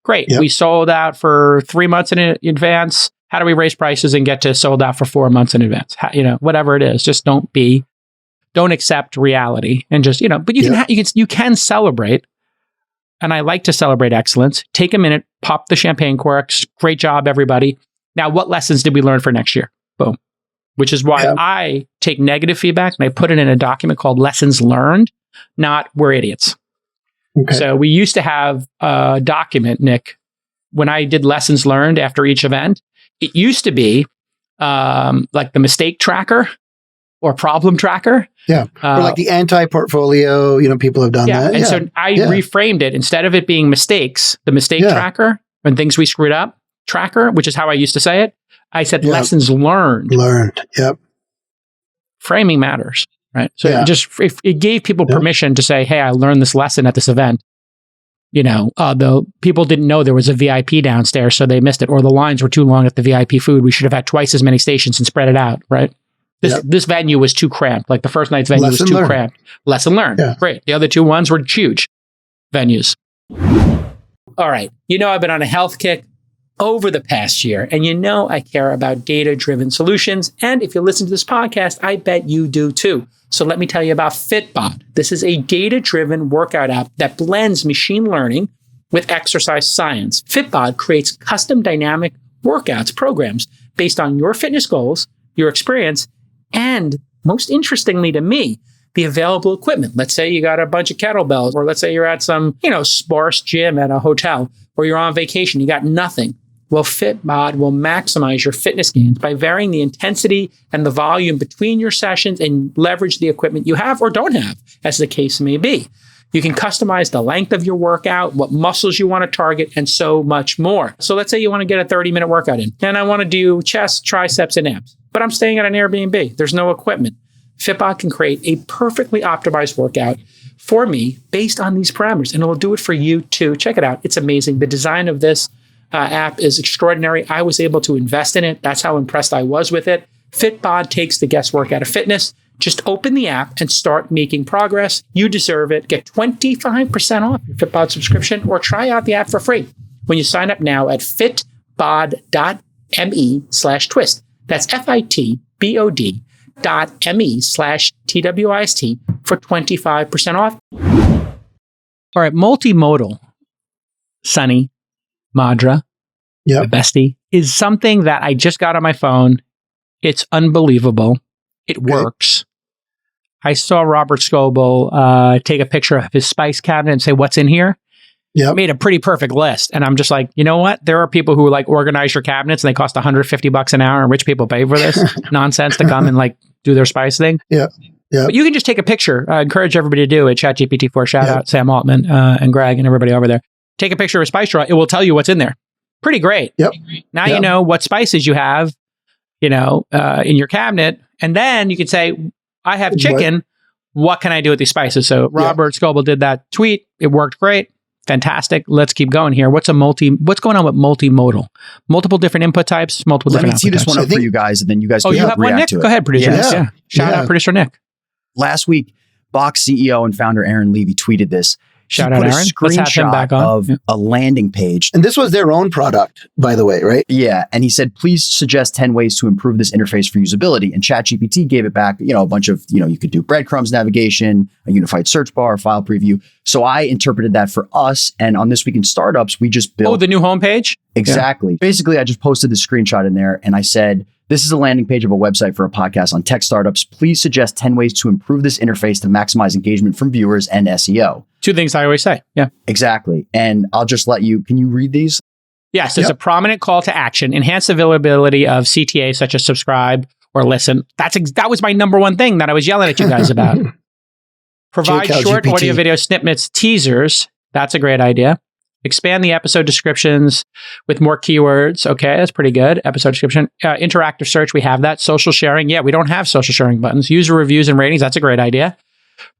[SPEAKER 1] Great. We sold out for 3 months in advance. How do we raise prices and get to sold out for 4 months in advance? Whatever it is, just don't accept reality and just, but you can celebrate. And I like to celebrate excellence. Take a minute, pop the champagne corks. Great job, everybody. Now, what lessons did we learn for next year? Boom. Which is why I take negative feedback and I put it in a document called Lessons Learned, not We're Idiots. Okay. So we used to have a document, Nick, when I did lessons learned after each event. It used to be like the mistake tracker or problem tracker. Yeah.
[SPEAKER 3] Or like the anti-portfolio, people have done that.
[SPEAKER 1] And so I reframed it. Instead of it being mistakes, the mistake tracker, when things we screwed up, tracker, which is how I used to say it, I said lessons learned.
[SPEAKER 3] Yep.
[SPEAKER 1] Framing matters, right? So it gave people permission to say, hey, I learned this lesson at this event. The people didn't know there was a VIP downstairs, so they missed it. Or the lines were too long at the VIP food. We should have had twice as many stations and spread it out, right? This venue was too cramped. Like the first night's venue was too cramped. Lesson learned. Yeah. Great. The other two ones were huge venues. All right. I've been on a health kick over the past year, and I care about data-driven solutions. And if you listen to this podcast, I bet you do too. So let me tell you about Fitbod. This is a data-driven workout app that blends machine learning with exercise science. Fitbod creates custom dynamic workouts programs based on your fitness goals, your experience, and most interestingly to me, the available equipment. Let's say you got a bunch of kettlebells, or let's say you're at some, sparse gym at a hotel, or you're on vacation, you got nothing. Well, Fitbod will maximize your fitness gains by varying the intensity and the volume between your sessions and leverage the equipment you have or don't have, as the case may be. You can customize the length of your workout, what muscles you want to target, and so much more. So let's say you want to get a 30-minute workout in, and I want to do chest, triceps, and abs, but I'm staying at an Airbnb. There's no equipment. Fitbod can create a perfectly optimized workout for me based on these parameters, and it will do it for you too. Check it out. It's amazing. The design of this app is extraordinary. I was able to invest in it. That's how impressed I was with it. Fitbod takes the guesswork out of fitness Just open the app and start making progress. You deserve it. Get 25% off your Fitbod subscription or try out the app for free when you sign up now at fitbod.me/twist. That's fitbod.me/TWIST for 25% off. All right, multimodal, Sunny Madra,
[SPEAKER 3] Yep.
[SPEAKER 1] my bestie, is something that I just got on my phone. It's unbelievable. It works. I saw Robert Scoble take a picture of his spice cabinet and say, "What's in here?"
[SPEAKER 3] Yep.
[SPEAKER 1] Made a pretty perfect list. And I'm just like, you know what? There are people who like organize your cabinets and they cost $150 an hour and rich people pay for this nonsense to come and like do their spice thing.
[SPEAKER 3] Yeah. Yeah.
[SPEAKER 1] But you can just take a picture. I encourage everybody to do it. ChatGPT 4, shout out Sam Altman and Greg and everybody over there. Take a picture of a spice drawer. It will tell you what's in there. Pretty great.
[SPEAKER 3] Yep.
[SPEAKER 1] Now you know what spices you have, in your cabinet. And then you can say, I have chicken. What can I do with these spices? So Robert Scoble did that tweet. It worked great. Fantastic. Let's keep going here. What's going on with multimodal? Multiple different input types, multiple different output types.
[SPEAKER 4] Let me tee this one up for you guys, and then you guys can
[SPEAKER 1] you have one, Nick?
[SPEAKER 4] to it.
[SPEAKER 1] Go ahead, producer Nick. Yeah. Shout out, producer Nick.
[SPEAKER 4] Last week, Box CEO and founder Aaron Levy tweeted this.
[SPEAKER 1] Shout out, Aaron.
[SPEAKER 4] Let's have him back on. Of a landing page.
[SPEAKER 3] And this was their own product, by the way, right?
[SPEAKER 4] Yeah. And he said, please suggest 10 ways to improve this interface for usability. And ChatGPT gave it back, a bunch of, you could do breadcrumbs navigation, a unified search bar, file preview. So I interpreted that for us. And on This Week in Startups, we just built.
[SPEAKER 1] Oh, the new homepage?
[SPEAKER 4] Exactly. Yeah. Basically, I just posted the screenshot in there and I said, this is a landing page of a website for a podcast on tech startups. Please suggest 10 ways to improve this interface to maximize engagement from viewers and SEO.
[SPEAKER 1] Two things I always say. Yeah.
[SPEAKER 4] Exactly. And I'll just let you, can you read these?
[SPEAKER 1] Yes. There's a prominent call to action. Enhance the availability of CTA such as subscribe or listen. That was my number one thing that I was yelling at you guys about. Provide short audio video snippets, teasers. That's a great idea. Expand the episode descriptions with more keywords. Okay, that's pretty good. Episode description. Interactive search, we have that. Social sharing. Yeah, we don't have social sharing buttons. User reviews and ratings. That's a great idea.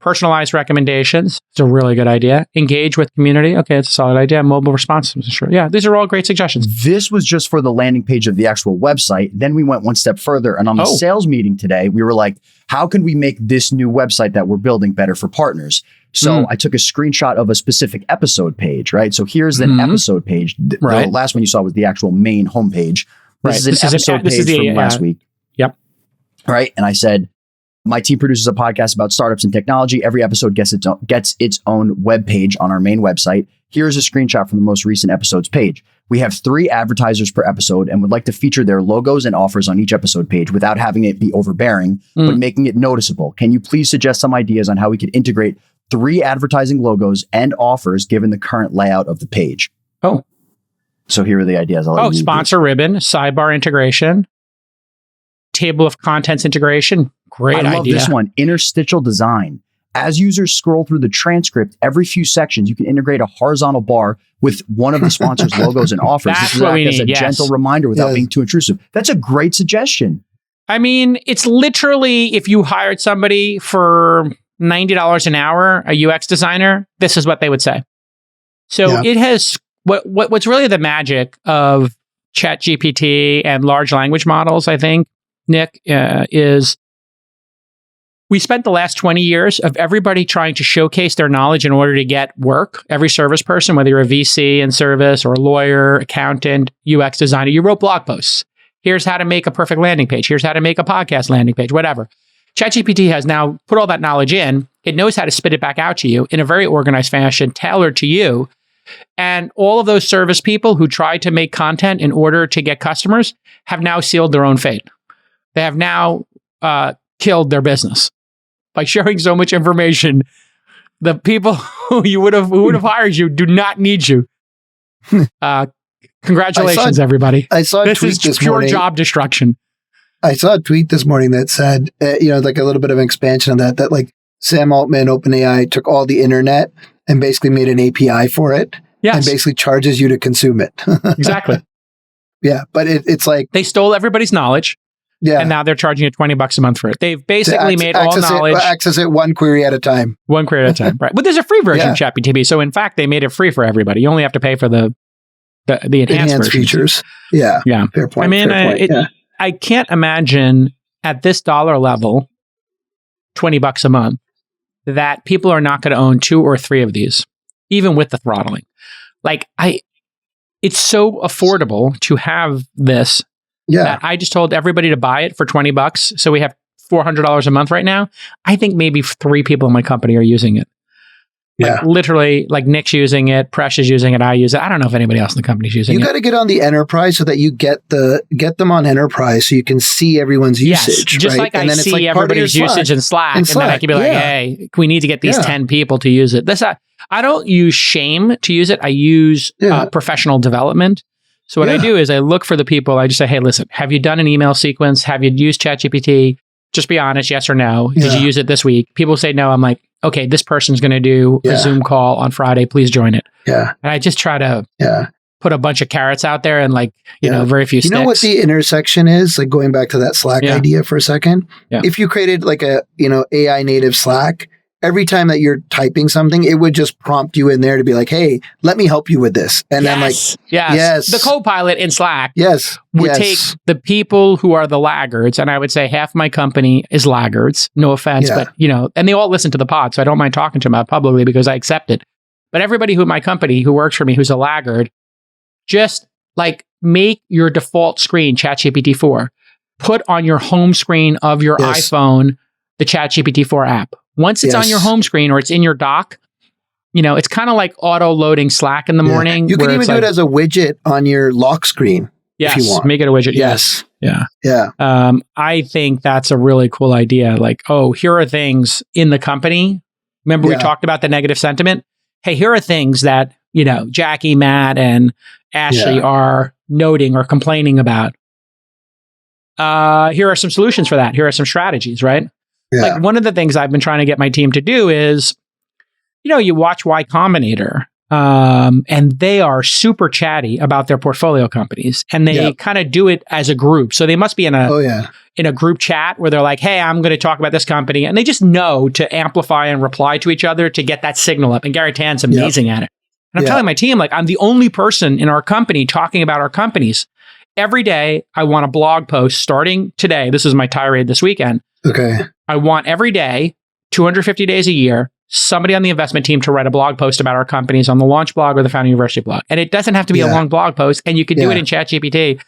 [SPEAKER 1] Personalized recommendations. It's a really good idea. Engage with community. Okay, it's a solid idea. Mobile response. Sure. Yeah, these are all great suggestions.
[SPEAKER 4] This was just for the landing page of the actual website. Then we went one step further. And on the sales meeting today, we were like, how can we make this new website that we're building better for partners? So I took a screenshot of a specific episode page, right? So here's an episode page. The last one you saw was the actual main homepage. This is an episode page from last week.
[SPEAKER 1] Yep.
[SPEAKER 4] Right. And I said, my team produces a podcast about startups and technology. Every episode gets its own web page on our main website. Here's a screenshot from the most recent episode's page. We have 3 advertisers per episode and would like to feature their logos and offers on each episode page without having it be overbearing, but making it noticeable. Can you please suggest some ideas on how we could integrate 3 advertising logos and offers given the current layout of the page?
[SPEAKER 1] Oh.
[SPEAKER 4] So here are the ideas.
[SPEAKER 1] Sponsor ribbon, sidebar integration, table of contents integration. Great idea.
[SPEAKER 4] I love this one. Interstitial design. As users scroll through the transcript, every few sections, you can integrate a horizontal bar with one of the sponsors' logos and offers.
[SPEAKER 1] That's what we need,
[SPEAKER 4] as a gentle reminder without being too intrusive. That's a great suggestion.
[SPEAKER 1] I mean, it's literally, if you hired somebody for $90 an hour, a UX designer, this is what they would say. So it has, what's really the magic of ChatGPT and large language models, I think, Nick, is we spent the last 20 years of everybody trying to showcase their knowledge in order to get work. Every service person, whether you're a VC in service or a lawyer, accountant, UX designer, you wrote blog posts. Here's how to make a perfect landing page. Here's how to make a podcast landing page, whatever. ChatGPT has now put all that knowledge in. It knows how to spit it back out to you in a very organized fashion, tailored to you. And all of those service people who tried to make content in order to get customers have now sealed their own fate. They have now killed their business by sharing so much information. The people who would have hired you do not need you. Congratulations, everybody.
[SPEAKER 3] I saw a tweet
[SPEAKER 1] this pure morning. Job destruction.
[SPEAKER 3] I saw a tweet this morning that said, like a little bit of an expansion of that like Sam Altman, OpenAI, took all the internet and basically made an API for it. Yes. And basically charges you to consume it.
[SPEAKER 1] Exactly.
[SPEAKER 3] Yeah. But it's like
[SPEAKER 1] they stole everybody's knowledge. Yeah. And now they're charging you $20 a month for it. They've basically made all knowledge.
[SPEAKER 3] Access it one query at a time.
[SPEAKER 1] One query at a time. Right. But there's a free version of ChatGPT. So in fact, they made it free for everybody. You only have to pay for the enhanced
[SPEAKER 3] features. Yeah.
[SPEAKER 1] Yeah.
[SPEAKER 3] Fair point.
[SPEAKER 1] I mean, I can't imagine at this dollar level $20 a month, that people are not going to own 2 or 3 of these, even with the throttling. Like it's so affordable to have this that I just told everybody to buy it for $20. So we have $400 a month right now. I think maybe 3 people in my company are using it. Like literally, like Nick's using it, Presh is using it, I use it. I don't know if anybody else in the company's using it.
[SPEAKER 3] You got to get on the enterprise so that you get them on enterprise so you can see everyone's usage.
[SPEAKER 1] Just
[SPEAKER 3] right?
[SPEAKER 1] like I see everybody's usage in Slack. And then I can be like, hey, we need to get these 10 people to use it. I don't use Shame to use it. I use professional development. So what I do is I look for the people. I just say, hey, listen, have you done an email sequence? Have you used ChatGPT? Just be honest, yes or no. Did you use it this week? People say no. I'm like, okay, this person's going to do a Zoom call on Friday. Please join it. Yeah. And I just try to put a bunch of carrots out there and like, you know, very few sticks. You
[SPEAKER 3] know what the intersection is? Like going back to that Slack idea for a second. Yeah. If you created like a, AI native Slack, every time that you're typing something, it would just prompt you in there to be like, hey, let me help you with this. And then like,
[SPEAKER 1] the Copilot in Slack would take the people who are the laggards. And I would say half my company is laggards. No offense, but and they all listen to the pod. So I don't mind talking to them about it publicly because I accept it. But everybody who in my company who works for me, who's a laggard, just like make your default screen ChatGPT 4. Put on your home screen of your iPhone, the ChatGPT 4 app. Once it's on your home screen or it's in your dock, it's kind of like auto-loading Slack in the morning.
[SPEAKER 3] You can even do it as a widget on your lock screen if you want.
[SPEAKER 1] Make it a widget. Yes. Yeah. I think that's a really cool idea. Like, here are things in the company. Remember we talked about the negative sentiment? Hey, here are things that, Jackie, Matt, and Ashley are noting or complaining about. Here are some solutions for that. Here are some strategies, right? Yeah. Like one of the things I've been trying to get my team to do is, you watch Y Combinator, and they are super chatty about their portfolio companies, and they kind of do it as a group. So they must be in a group chat where they're like, "Hey, I'm going to talk about this company," and they just know to amplify and reply to each other to get that signal up. And Gary Tan's amazing at it. And I'm telling my team, like, I'm the only person in our company talking about our companies. Every day, I want a blog post starting today. This is my tirade this weekend.
[SPEAKER 3] Okay.
[SPEAKER 1] I want every day, 250 days a year, somebody on the investment team to write a blog post about our companies on the Launch blog or the Founding University blog. And it doesn't have to be a long blog post. And you can do it in ChatGPT.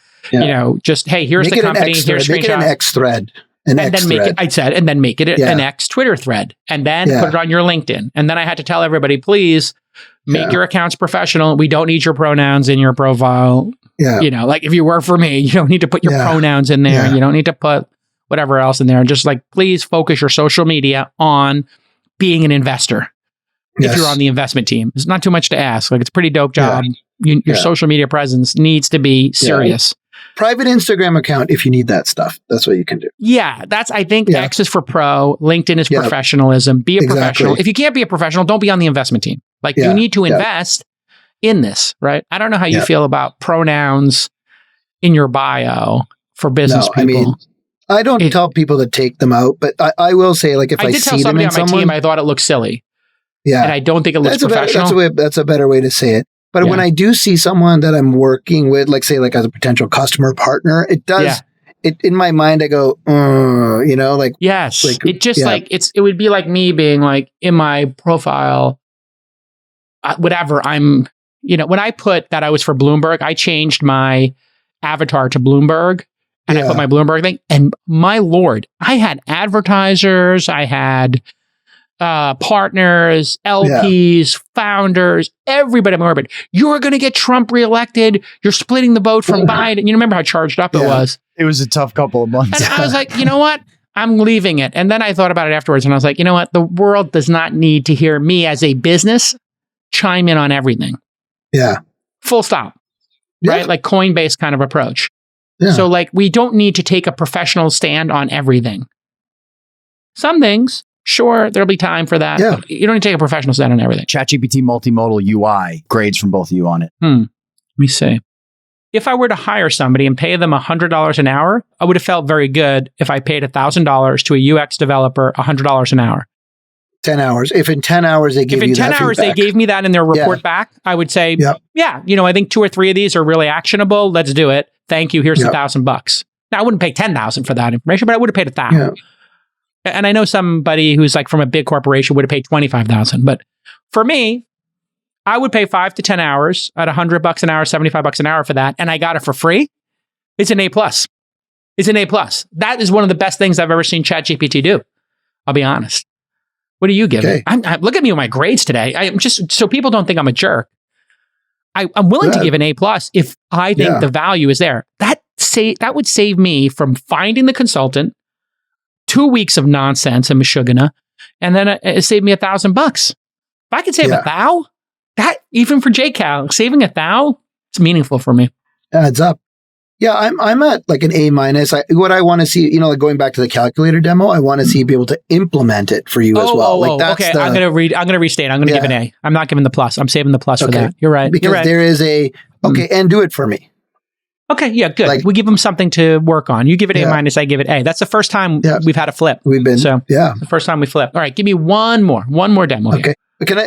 [SPEAKER 1] Just, hey, here's the company, here's screenshots.
[SPEAKER 3] Make it an X thread. And then make it an X Twitter thread. And then put it on your LinkedIn. And then I had to tell everybody, please make your accounts professional. We don't need your pronouns in your profile. Yeah. Like if you work for me, you don't need to put your pronouns in there. You don't need to put whatever else in there. Just like, please focus your social media on being an investor. If you're on the investment team, it's not too much to ask. Like it's a pretty dope job. Your social media presence needs to be serious. Private Instagram account if you need that stuff. That's what you can do.
[SPEAKER 1] Yeah, I think X is for pro. LinkedIn is professionalism. Be a professional. If you can't be a professional, don't be on the investment team. Like you need to invest in this, right? I don't know how you feel about pronouns in your bio for business people.
[SPEAKER 3] I mean, I don't tell people to take them out, but I will say, like, if I
[SPEAKER 1] did
[SPEAKER 3] see
[SPEAKER 1] tell somebody
[SPEAKER 3] them in
[SPEAKER 1] on my team, I thought it looked silly.
[SPEAKER 3] Yeah.
[SPEAKER 1] And I don't think it looks professional.
[SPEAKER 3] That's a better way to say it. But when I do see someone that I'm working with, like say like as a potential customer partner, it does, it in my mind, I go, like.
[SPEAKER 1] Yes. Like, it just like, it would be like me being like in my profile, whatever I'm, when I put that I was for Bloomberg, I changed my avatar to Bloomberg. And I put my Bloomberg thing, and my Lord, I had advertisers, I had partners, LPs, founders, everybody on my orbit. You're going to get Trump reelected. You're splitting the vote from Biden. You remember how charged up it was?
[SPEAKER 2] It was a tough couple of months.
[SPEAKER 1] And I was like, you know what? I'm leaving it. And then I thought about it afterwards, and I was like, you know what? The world does not need to hear me as a business chime in on everything.
[SPEAKER 3] Yeah.
[SPEAKER 1] Full stop. Right? Like Coinbase kind of approach.
[SPEAKER 3] Yeah.
[SPEAKER 1] So like, we don't need to take a professional stand on everything. Some things, sure, there'll be time for that.
[SPEAKER 3] Yeah.
[SPEAKER 1] But you don't need to take a professional stand on everything.
[SPEAKER 2] ChatGPT Multimodal UI, grades from both of you on it.
[SPEAKER 1] Let me see. If I were to hire somebody and pay them $100 an hour, I would have felt very good if I paid $1,000 to a UX developer $100 an hour.
[SPEAKER 3] 10 hours. If in 10 hours they give you that
[SPEAKER 1] If in 10 hours
[SPEAKER 3] feedback.
[SPEAKER 1] they gave me that in their report back, I would say, I think 2 or 3 of these are really actionable. Let's do it. Thank you. Here's $1,000. Now I wouldn't pay $10,000 for that information, but I would have paid $1,000. And I know somebody who's like from a big corporation would have paid $25,000, but for me, I would pay 5 to 10 hours at $100 an hour, $75 an hour for that, and I got it for free. It's an A+. It's an A+. That is one of the best things I've ever seen ChatGPT do. I'll be honest. What do you give it? Look at me with my grades today. I'm just, so people don't think I'm a jerk. I'm willing to give an A+ if I think the value is there. That would save me from finding the consultant, 2 weeks of nonsense and mashugana, and then it saved me $1,000. If I could save $1,000, that even for JCal, saving $1,000, it's meaningful for me.
[SPEAKER 3] Adds up. Yeah, I'm at like an A-. What I want to see, like going back to the calculator demo, I want to see be able to implement it for you as well.
[SPEAKER 1] Okay. I'm gonna restate. I'm gonna give an A. I'm not giving the plus. I'm saving the plus for that. You're right.
[SPEAKER 3] Because there is a and do it for me.
[SPEAKER 1] Okay, yeah, good. Like, we give them something to work on. You give it A-, I give it A. That's the first time we've had a flip. The first time we flipped. All right, give me one more demo.
[SPEAKER 3] Okay. Here.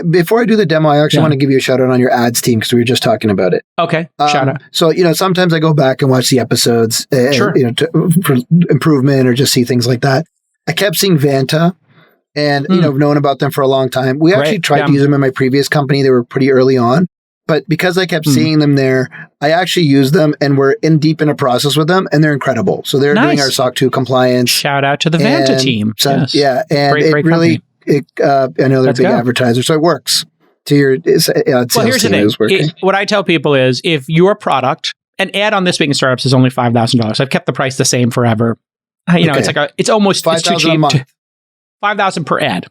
[SPEAKER 3] Before I do the demo, I actually want to give you a shout out on your ads team because we were just talking about it.
[SPEAKER 1] Okay, shout out.
[SPEAKER 3] So, sometimes I go back and watch the episodes, for improvement or just see things like that. I kept seeing Vanta and, I've known about them for a long time. We actually tried to use them in my previous company. They were pretty early on. But because I kept seeing them there, I actually used them and we're deep in a process with them and they're incredible. So they're doing our SOC 2 compliance.
[SPEAKER 1] Shout out to the Vanta team.
[SPEAKER 3] So, and great really, I know they're big advertisers, so it works to your sales
[SPEAKER 1] here's the thing. What I tell people is if your product, an ad on This Week in Startups is only $5,000. I've kept the price the same forever. It's almost it's too cheap. $5,000 per ad.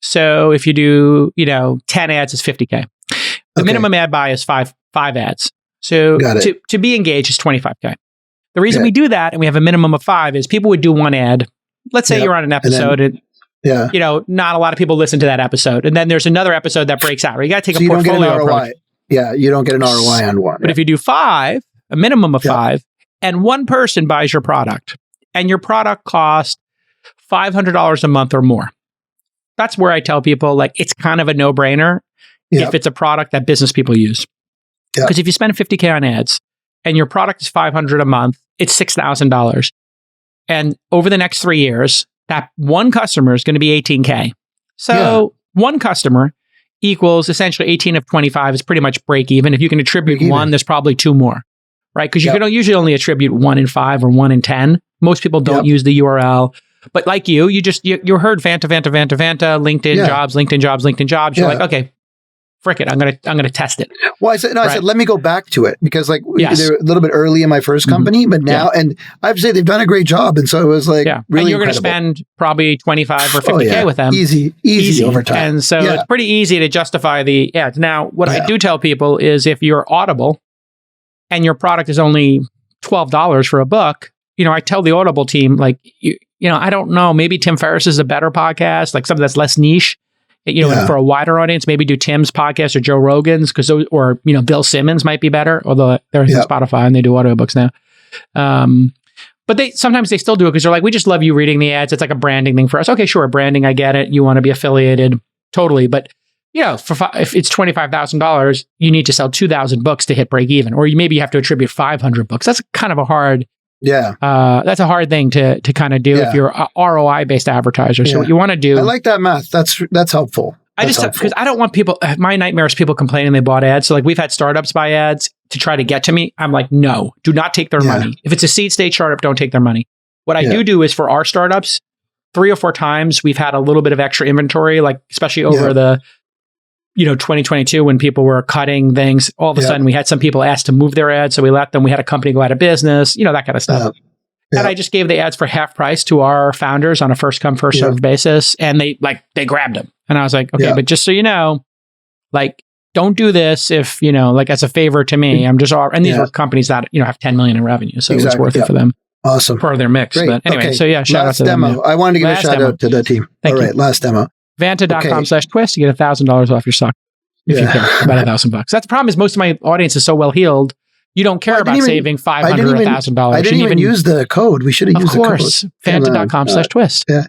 [SPEAKER 1] So if you do, 10 ads is $50K. The minimum ad buy is five ads. So to be engaged is $25K. The reason we do that and we have a minimum of 5 is people would do one ad. Let's say you're on an episode and not a lot of people listen to that episode. And then there's another episode that breaks out. Right? You got to take a portfolio approach.
[SPEAKER 3] Yeah, you don't get an ROI on one.
[SPEAKER 1] But if you do 5, a minimum of 5, and one person buys your product, and your product costs $500 a month or more, that's where I tell people, like, it's kind of a no-brainer if it's a product that business people use. Because if you spend $50K on ads, and your product is $500 a month, it's $6,000. And over the next 3 years, that one customer is going to be $18K. So one customer equals essentially 18 of 25 is pretty much break even. If you can attribute one, there's probably 2 more, right? Because you can usually only attribute 1 in 5 or 1 in 10. Most people don't use the URL. But like you heard Vanta, LinkedIn jobs. You're like, okay, frick it, I'm gonna test it.
[SPEAKER 3] Well, I said, let me go back to it because they're a little bit early in my first company, but now, and I have to say they've done a great job. And so it was like, really
[SPEAKER 1] and you're going to spend probably 25 or 50K with them.
[SPEAKER 3] Easy over time.
[SPEAKER 1] And so it's pretty easy to justify the ads. Now, what I do tell people is if you're Audible and your product is only $12 for a book, I tell the Audible team, like, I don't know, maybe Tim Ferriss is a better podcast, like something that's less niche. For a wider audience, maybe do Tim's podcast or Joe Rogan's or Bill Simmons might be better, although they're on Spotify and they do audiobooks now. But sometimes they still do it because they're like, we just love you reading the ads. It's like a branding thing for us. Okay, sure, branding, I get it. You want to be affiliated, totally. But if it's $25,000, you need to sell 2,000 books to hit break even, or maybe you have to attribute 500 books. That's kind of a hard. That's a hard thing to kind of do if you're a ROI based advertiser. So what you want to do,
[SPEAKER 3] I like that math. That's helpful.
[SPEAKER 1] Because I don't want people, my nightmare is people complaining they bought ads. So like we've had startups buy ads to try to get to me. I'm like, no, do not take their money. If it's a seed stage startup, don't take their money. What I do is for our startups, 3 or 4 times we've had a little bit of extra inventory, like especially over the 2022 when people were cutting things, all of a sudden we had some people asked to move their ads. So we let them, we had a company go out of business, that kind of stuff. And I just gave the ads for half price to our founders on a first come, first served basis. And they grabbed them. And I was like, okay, but just so you know, like, don't do this if, like as a favor to me, I'm just, and these were companies that, have 10 million in revenue. So it was worth it for them.
[SPEAKER 3] Awesome.
[SPEAKER 1] Per their mix.
[SPEAKER 3] Great.
[SPEAKER 1] But anyway, shout out to
[SPEAKER 3] demo.
[SPEAKER 1] them.
[SPEAKER 3] I wanted to give a shout out to the team. All right, last demo.
[SPEAKER 1] Vanta.com/twist to get $1,000 off your stock. If you care about $1,000. That's the problem is most of my audience is so well healed. You don't care about saving $500 or $1,000.
[SPEAKER 3] I didn't even use the code. We should have used the code. Of course.
[SPEAKER 1] Vanta.com/twist.
[SPEAKER 3] Yeah.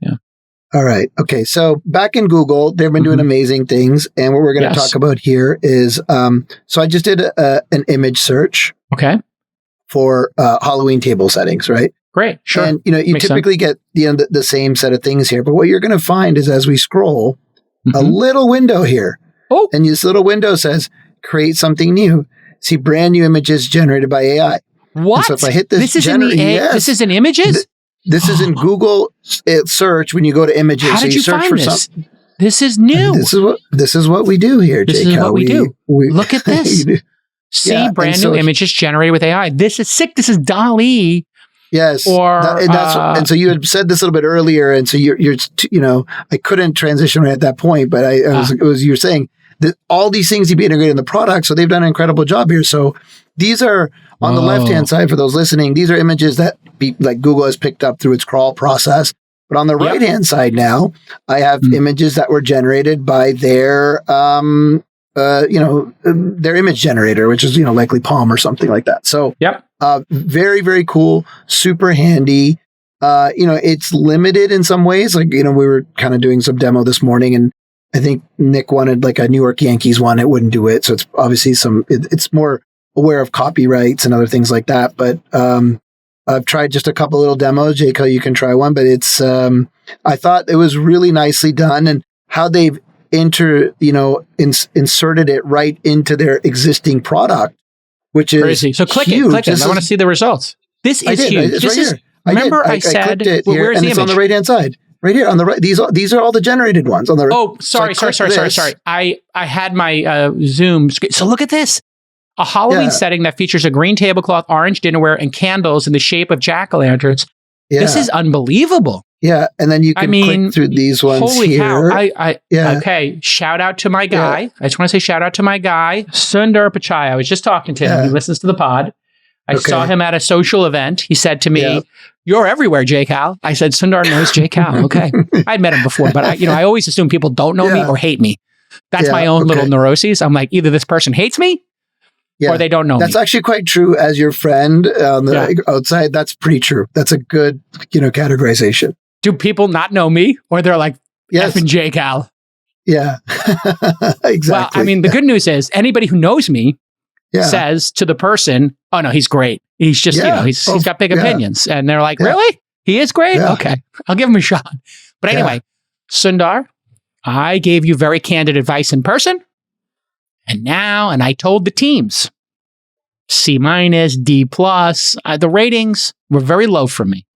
[SPEAKER 3] All right. Okay. So back in Google, they've been doing amazing things. And what we're going to talk about here is, so I just did an image search.
[SPEAKER 1] Okay.
[SPEAKER 3] For Halloween table settings, right?
[SPEAKER 1] Great. Sure.
[SPEAKER 3] And, you know, you
[SPEAKER 1] Makes
[SPEAKER 3] typically get the same set of things here. But what you're going to find is as we scroll, a little window here.
[SPEAKER 1] Oh.
[SPEAKER 3] And this little window says, create something new. See brand new images generated by AI.
[SPEAKER 1] What?
[SPEAKER 3] And so if I hit this,
[SPEAKER 1] this is in the this is in images?
[SPEAKER 3] This is in Google search when you go to images.
[SPEAKER 1] How did you
[SPEAKER 3] search
[SPEAKER 1] find
[SPEAKER 3] for
[SPEAKER 1] this?
[SPEAKER 3] something.
[SPEAKER 1] This is new.
[SPEAKER 3] This is what we do here,
[SPEAKER 1] This
[SPEAKER 3] Jake.
[SPEAKER 1] is what we do. Look at this. See brand new images generated with AI. This is sick. This is DALL-E.
[SPEAKER 3] Yes.
[SPEAKER 1] And
[SPEAKER 3] so you had said this a little bit earlier, and so you're you know, I couldn't transition right at that point, but you're saying that all these things need to be integrated in the product, so they've done an incredible job here. So these are on the left-hand side for those listening. These are images that like Google has picked up through its crawl process. But on the right-hand side now, I have images that were generated by their their image generator, which is, you know, likely Palm or something like that. So very, very cool, super handy. You know, it's limited in some ways. Like, you know, we were kind of doing some demo this morning, and I think Nick wanted like a New York Yankees one. It wouldn't do it. So it's obviously it's more aware of copyrights and other things like that. But I've tried just a couple little demos. Jake, you can try one, but it's I thought it was really nicely done, and how they've inserted it right into their existing product, which is
[SPEAKER 1] crazy. So click
[SPEAKER 3] huge.
[SPEAKER 1] it. I want to see the results. This is huge.
[SPEAKER 3] It's
[SPEAKER 1] this
[SPEAKER 3] right
[SPEAKER 1] is.
[SPEAKER 3] here.
[SPEAKER 1] Remember, I said,
[SPEAKER 3] clicked it here,
[SPEAKER 1] where's
[SPEAKER 3] and
[SPEAKER 1] the
[SPEAKER 3] it's
[SPEAKER 1] image?
[SPEAKER 3] on the right hand side, right here on the right. These are all the generated ones on the right.
[SPEAKER 1] Oh, sorry. I had my Zoom screen. So look at this. A Halloween setting that features a green tablecloth, orange dinnerware, and candles in the shape of jack-o'-lanterns. Yeah. This is unbelievable.
[SPEAKER 3] Yeah, and then you can click through these ones
[SPEAKER 1] holy
[SPEAKER 3] here.
[SPEAKER 1] Cow. Okay, shout out to my guy. I just want to say shout out to my guy, Sundar Pichai. I was just talking to him. He listens to the pod. I saw him at a social event. He said to me, "You're everywhere, J. Cal." I said, "Sundar knows J. Cal." Okay, I'd met him before, but I always assume people don't know me or hate me. That's my own little neuroses. I'm like, either this person hates me, or they don't know me.
[SPEAKER 3] That's actually quite true. As your friend on the outside, that's pretty true. That's a good, categorization.
[SPEAKER 1] Do people not know me, or they're like, effing J. Cal?
[SPEAKER 3] Yeah, exactly.
[SPEAKER 1] Well, I mean, the good news is anybody who knows me says to the person, "Oh no, he's great. He's just, he's got big opinions," and they're like, "Really? He is great? Yeah. Okay, I'll give him a shot." But anyway, Sundar, I gave you very candid advice in person. And I told the teams, C-, D+. The ratings were very low for me.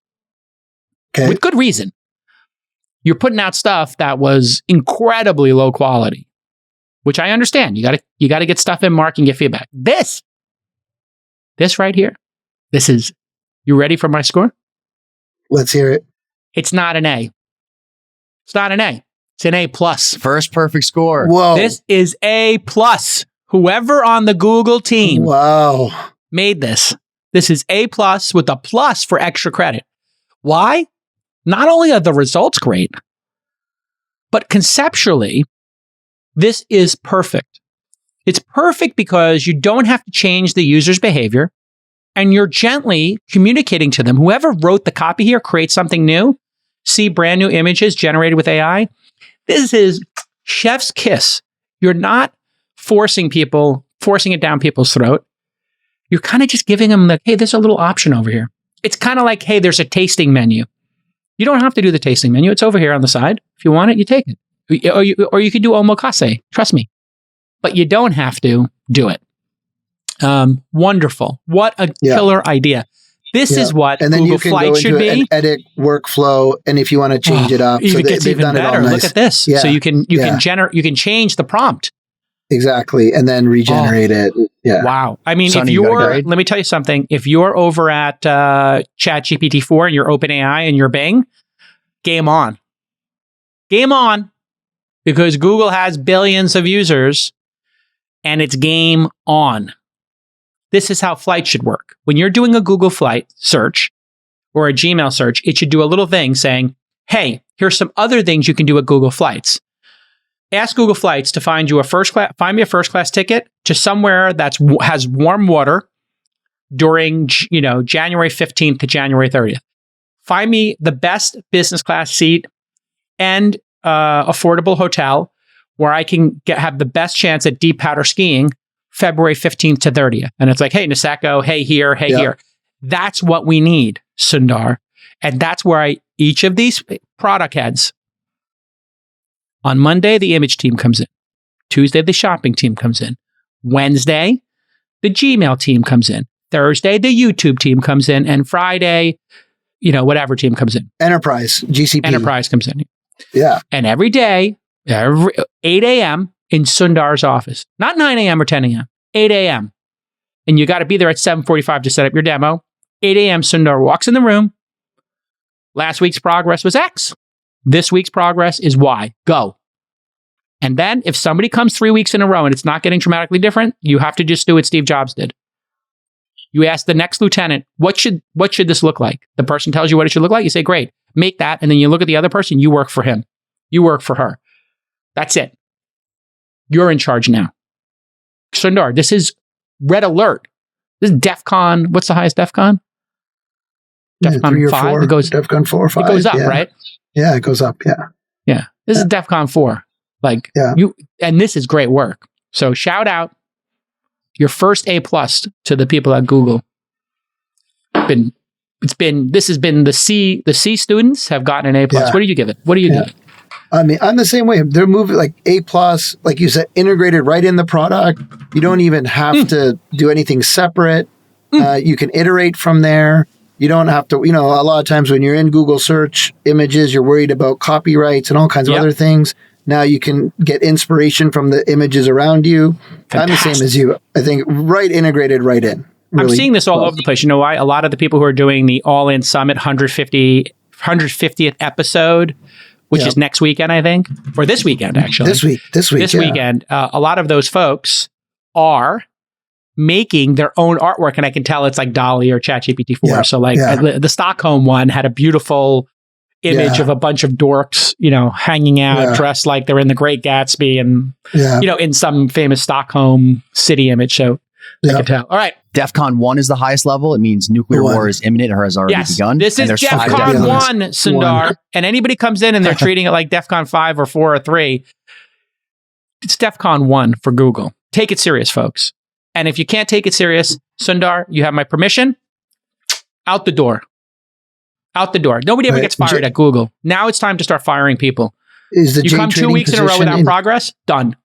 [SPEAKER 1] Okay. With good reason. You're putting out stuff that was incredibly low quality, which I understand. You got to get stuff in, mark, and get feedback. This right here, you ready for my score?
[SPEAKER 3] Let's hear it.
[SPEAKER 1] It's not an A. It's not an A. It's an A+.
[SPEAKER 4] First perfect score.
[SPEAKER 3] Whoa.
[SPEAKER 1] This is A+. Whoever on the Google team made this. This is A+ with a plus for extra credit. Why? Not only are the results great, but conceptually, this is perfect. It's perfect because you don't have to change the user's behavior, and you're gently communicating to them. Whoever wrote the copy here, create something new, see brand new images generated with AI. This is chef's kiss. You're not forcing it down people's throat. You're kind of just giving them hey, there's a little option over here. It's kind of like, hey, there's a tasting menu. You don't have to do the tasting menu. It's over here on the side. If you want it, you take it. Or you could do omakase. Trust me. But you don't have to do it. Wonderful. What a killer idea. This is what
[SPEAKER 3] and then
[SPEAKER 1] Google
[SPEAKER 3] you can
[SPEAKER 1] Flight
[SPEAKER 3] go into
[SPEAKER 1] should be.
[SPEAKER 3] An edit worklow, and if you want to change it up,
[SPEAKER 1] it gets even better. Look at this. Yeah. So you can change the prompt.
[SPEAKER 3] Exactly, and then regenerate it. Yeah.
[SPEAKER 1] Wow. I mean,
[SPEAKER 4] Sunny,
[SPEAKER 1] let me tell you something. If you're over at ChatGPT-4 and your OpenAI and your Bing, game on. Game on. Because Google has billions of users, and it's game on. This is how Flight should work. When you're doing a Google Flight search or a Gmail search, it should do a little thing saying, hey, here's some other things you can do at Google Flights. Ask Google Flights to find me a first class ticket to somewhere that has warm water during, January 15th to January 30th. Find me the best business class seat and affordable hotel where I can have the best chance at deep powder skiing February 15th to 30th. And it's like, hey, Niseko, hey here, hey here. That's what we need. Sundar. And that's where each of these product heads, on Monday, the image team comes in. Tuesday, the shopping team comes in. Wednesday, the Gmail team comes in. Thursday, the YouTube team comes in. And Friday, whatever team comes in.
[SPEAKER 3] Enterprise, GCP.
[SPEAKER 1] Enterprise comes in.
[SPEAKER 3] Yeah.
[SPEAKER 1] And every day, every 8 a.m. in Sundar's office. Not 9 a.m. or 10 a.m., 8 a.m. And you got to be there at 7:45 to set up your demo. 8 a.m. Sundar walks in the room. Last week's progress was X. This week's progress is Y. Go. And then if somebody comes 3 weeks in a row and it's not getting dramatically different, you have to just do what Steve Jobs did. You ask the next lieutenant, what should this look like? The person tells you what it should look like. You say, great, make that. And then you look at the other person, you work for him. You work for her. That's it. You're in charge now. Sundar, this is red alert. This is DEFCON. What's the highest DEFCON? DEFCON 5?
[SPEAKER 3] 4.
[SPEAKER 1] It goes,
[SPEAKER 3] DEFCON 4 or 5.
[SPEAKER 1] It goes up, right?
[SPEAKER 3] Yeah, it goes up. Yeah.
[SPEAKER 1] Yeah. This is DEFCON 4. And this is great work. So shout out your first A+ to the people at Google. This has been the C students have gotten an A+.
[SPEAKER 3] Yeah.
[SPEAKER 1] What do you give it? What do you give it?
[SPEAKER 3] I mean, I'm the same way. They're moving like A+, like you said, integrated right in the product. You don't even have to do anything separate. You can iterate from there. You don't have to, a lot of times when you're in Google search images, you're worried about copyrights and all kinds of other things. Now you can get inspiration from the images around you. Fantastic. I'm the same as you. I think integrated right in. Really.
[SPEAKER 1] I'm seeing this all over the place. You know why? A lot of the people who are doing the All In Summit 150th episode, which is next weekend, I think, or this weekend, actually.
[SPEAKER 3] This
[SPEAKER 1] weekend. A lot of those folks are making their own artwork, and I can tell it's like DALL-E or ChatGPT 4. So the Stockholm one had a beautiful image of a bunch of dorks, hanging out, dressed like they're in The Great Gatsby and, in some famous Stockholm city image. So I can tell. All right.
[SPEAKER 2] DEFCON 1 is the highest level. It means nuclear war is imminent or has already begun.
[SPEAKER 1] This is DEFCON 1, Sundar. And anybody comes in and they're treating it like DEFCON 5 or 4 or 3. It's DEFCON 1 for Google. Take it serious, folks. And if you can't take it serious, Sundar, you have my permission. Out the door. Out the door. Nobody ever gets fired at Google. Now it's time to start firing people.
[SPEAKER 3] Is the
[SPEAKER 1] you come 2 weeks in a row without progress, done.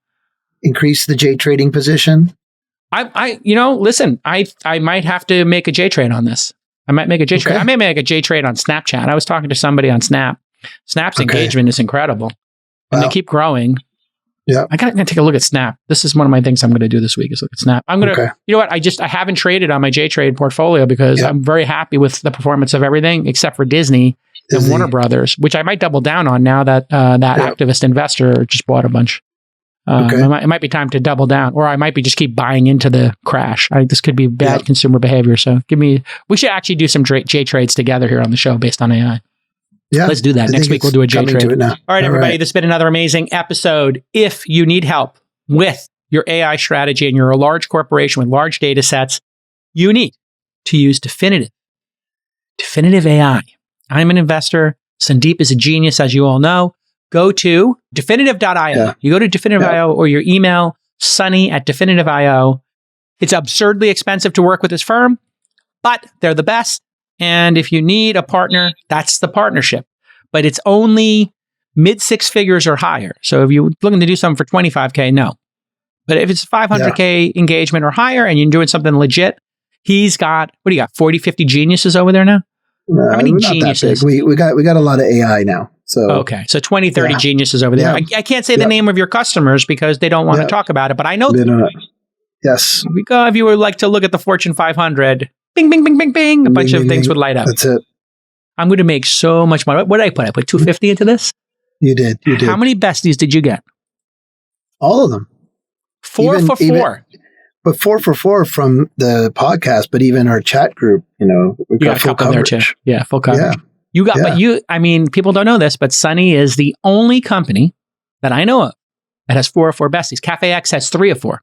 [SPEAKER 3] Increase the J trading position.
[SPEAKER 1] Listen, I might have to make a J trade on this. I might make a J trade. I may make a J trade on Snapchat. I was talking to somebody on Snap. Snap's engagement is incredible. And they keep growing.
[SPEAKER 3] Yeah.
[SPEAKER 1] I gotta take a look at Snap. This is one of my things I'm going to do this week is look at Snap. I'm going to, you know what? I haven't traded on my J-Trade portfolio because I'm very happy with the performance of everything except for Disney and Warner Brothers, which I might double down on now that activist investor just bought a bunch. It might be time to double down, or I might be just keep buying into the crash. This could be bad consumer behavior. So we should actually do some J-Trades together here on the show based on AI. Yeah, let's do that. Next week, we'll do a J-Trade. All right, everybody, this has been another amazing episode. If you need help with your AI strategy and you're a large corporation with large data sets, you need to use Definitive AI. I'm an investor. Sandeep is a genius, as you all know. Go to definitive.io. Yeah. You go to definitive.io or your email, sunny@definitive.io. It's absurdly expensive to work with this firm, but they're the best. And if you need a partner, that's the partnership. But it's only mid 6 figures or higher. So if you're looking to do something for $25K, no. But if it's $500K engagement or higher and you're doing something legit, he's got, 40, 50 geniuses over there now? How many geniuses?
[SPEAKER 3] We got a lot of AI now. So
[SPEAKER 1] okay. So 20, 30 geniuses over there. I can't say the name of your customers because they don't want to talk about it, but I know them.
[SPEAKER 3] Yes.
[SPEAKER 1] If you would like to look at the Fortune 500, bing, bing, bing, bing, bing. A bunch of things would light up.
[SPEAKER 3] That's it.
[SPEAKER 1] I'm going to make so much money. What did I put? I put 250 into this?
[SPEAKER 3] You did.
[SPEAKER 1] How many besties did you get?
[SPEAKER 3] All of them.
[SPEAKER 1] 4 for 4.
[SPEAKER 3] But 4 for 4 from the podcast, but even our chat group, we've got full coverage.
[SPEAKER 1] There too. Yeah, full coverage. People don't know this, but Sunny is the only company that I know of that has 4 of 4 besties. CafeX has 3 of 4.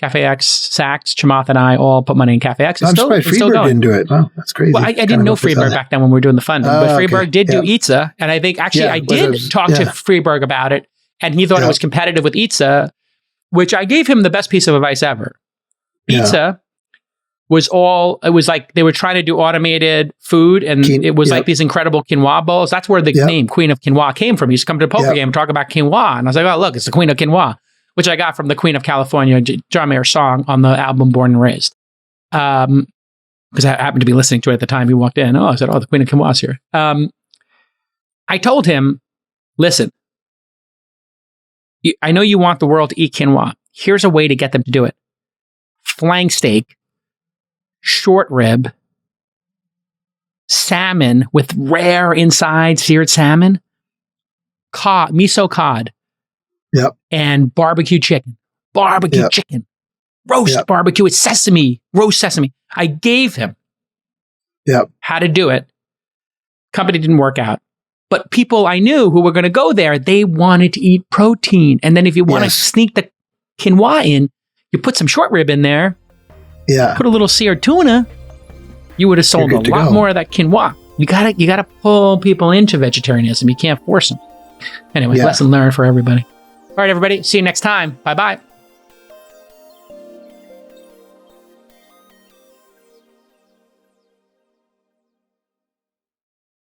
[SPEAKER 1] CafeX, Sachs, Chamath, and I all put money in CafeX.
[SPEAKER 3] I'm surprised Freeberg didn't do it. Wow, that's crazy.
[SPEAKER 1] Well, I didn't know Freeberg back then when we were doing the funding, but Freeberg did do Itza, and I think actually I did talk to Freeberg about it, and he thought it was competitive with Itza, which I gave him the best piece of advice ever. Itza it was like they were trying to do automated food, and it was like these incredible quinoa bowls. That's where the name Queen of Quinoa came from. He used to come to the poker game and talk about quinoa. And I was like, oh, look, it's the Queen of Quinoa, which I got from the Queen of California, John Mayer's song on the album Born and Raised. Because I happened to be listening to it at the time he walked in. I said, oh, the Queen of Quinoa's here. I told him, listen, I know you want the world to eat quinoa. Here's a way to get them to do it. Flank steak, short rib, salmon with rare inside seared salmon, miso cod, and barbecue chicken. Chicken. Roast barbecue with roast sesame. I gave him how to do it. Company didn't work out. But people I knew who were going to go there, they wanted to eat protein. And then if you want to sneak the quinoa in, you put some short rib in there, put a little seared tuna, you would have sold a lot more of that quinoa. You gotta pull people into vegetarianism. You can't force them. Anyway, lesson learned for everybody. All right, everybody. See you next time. Bye-bye.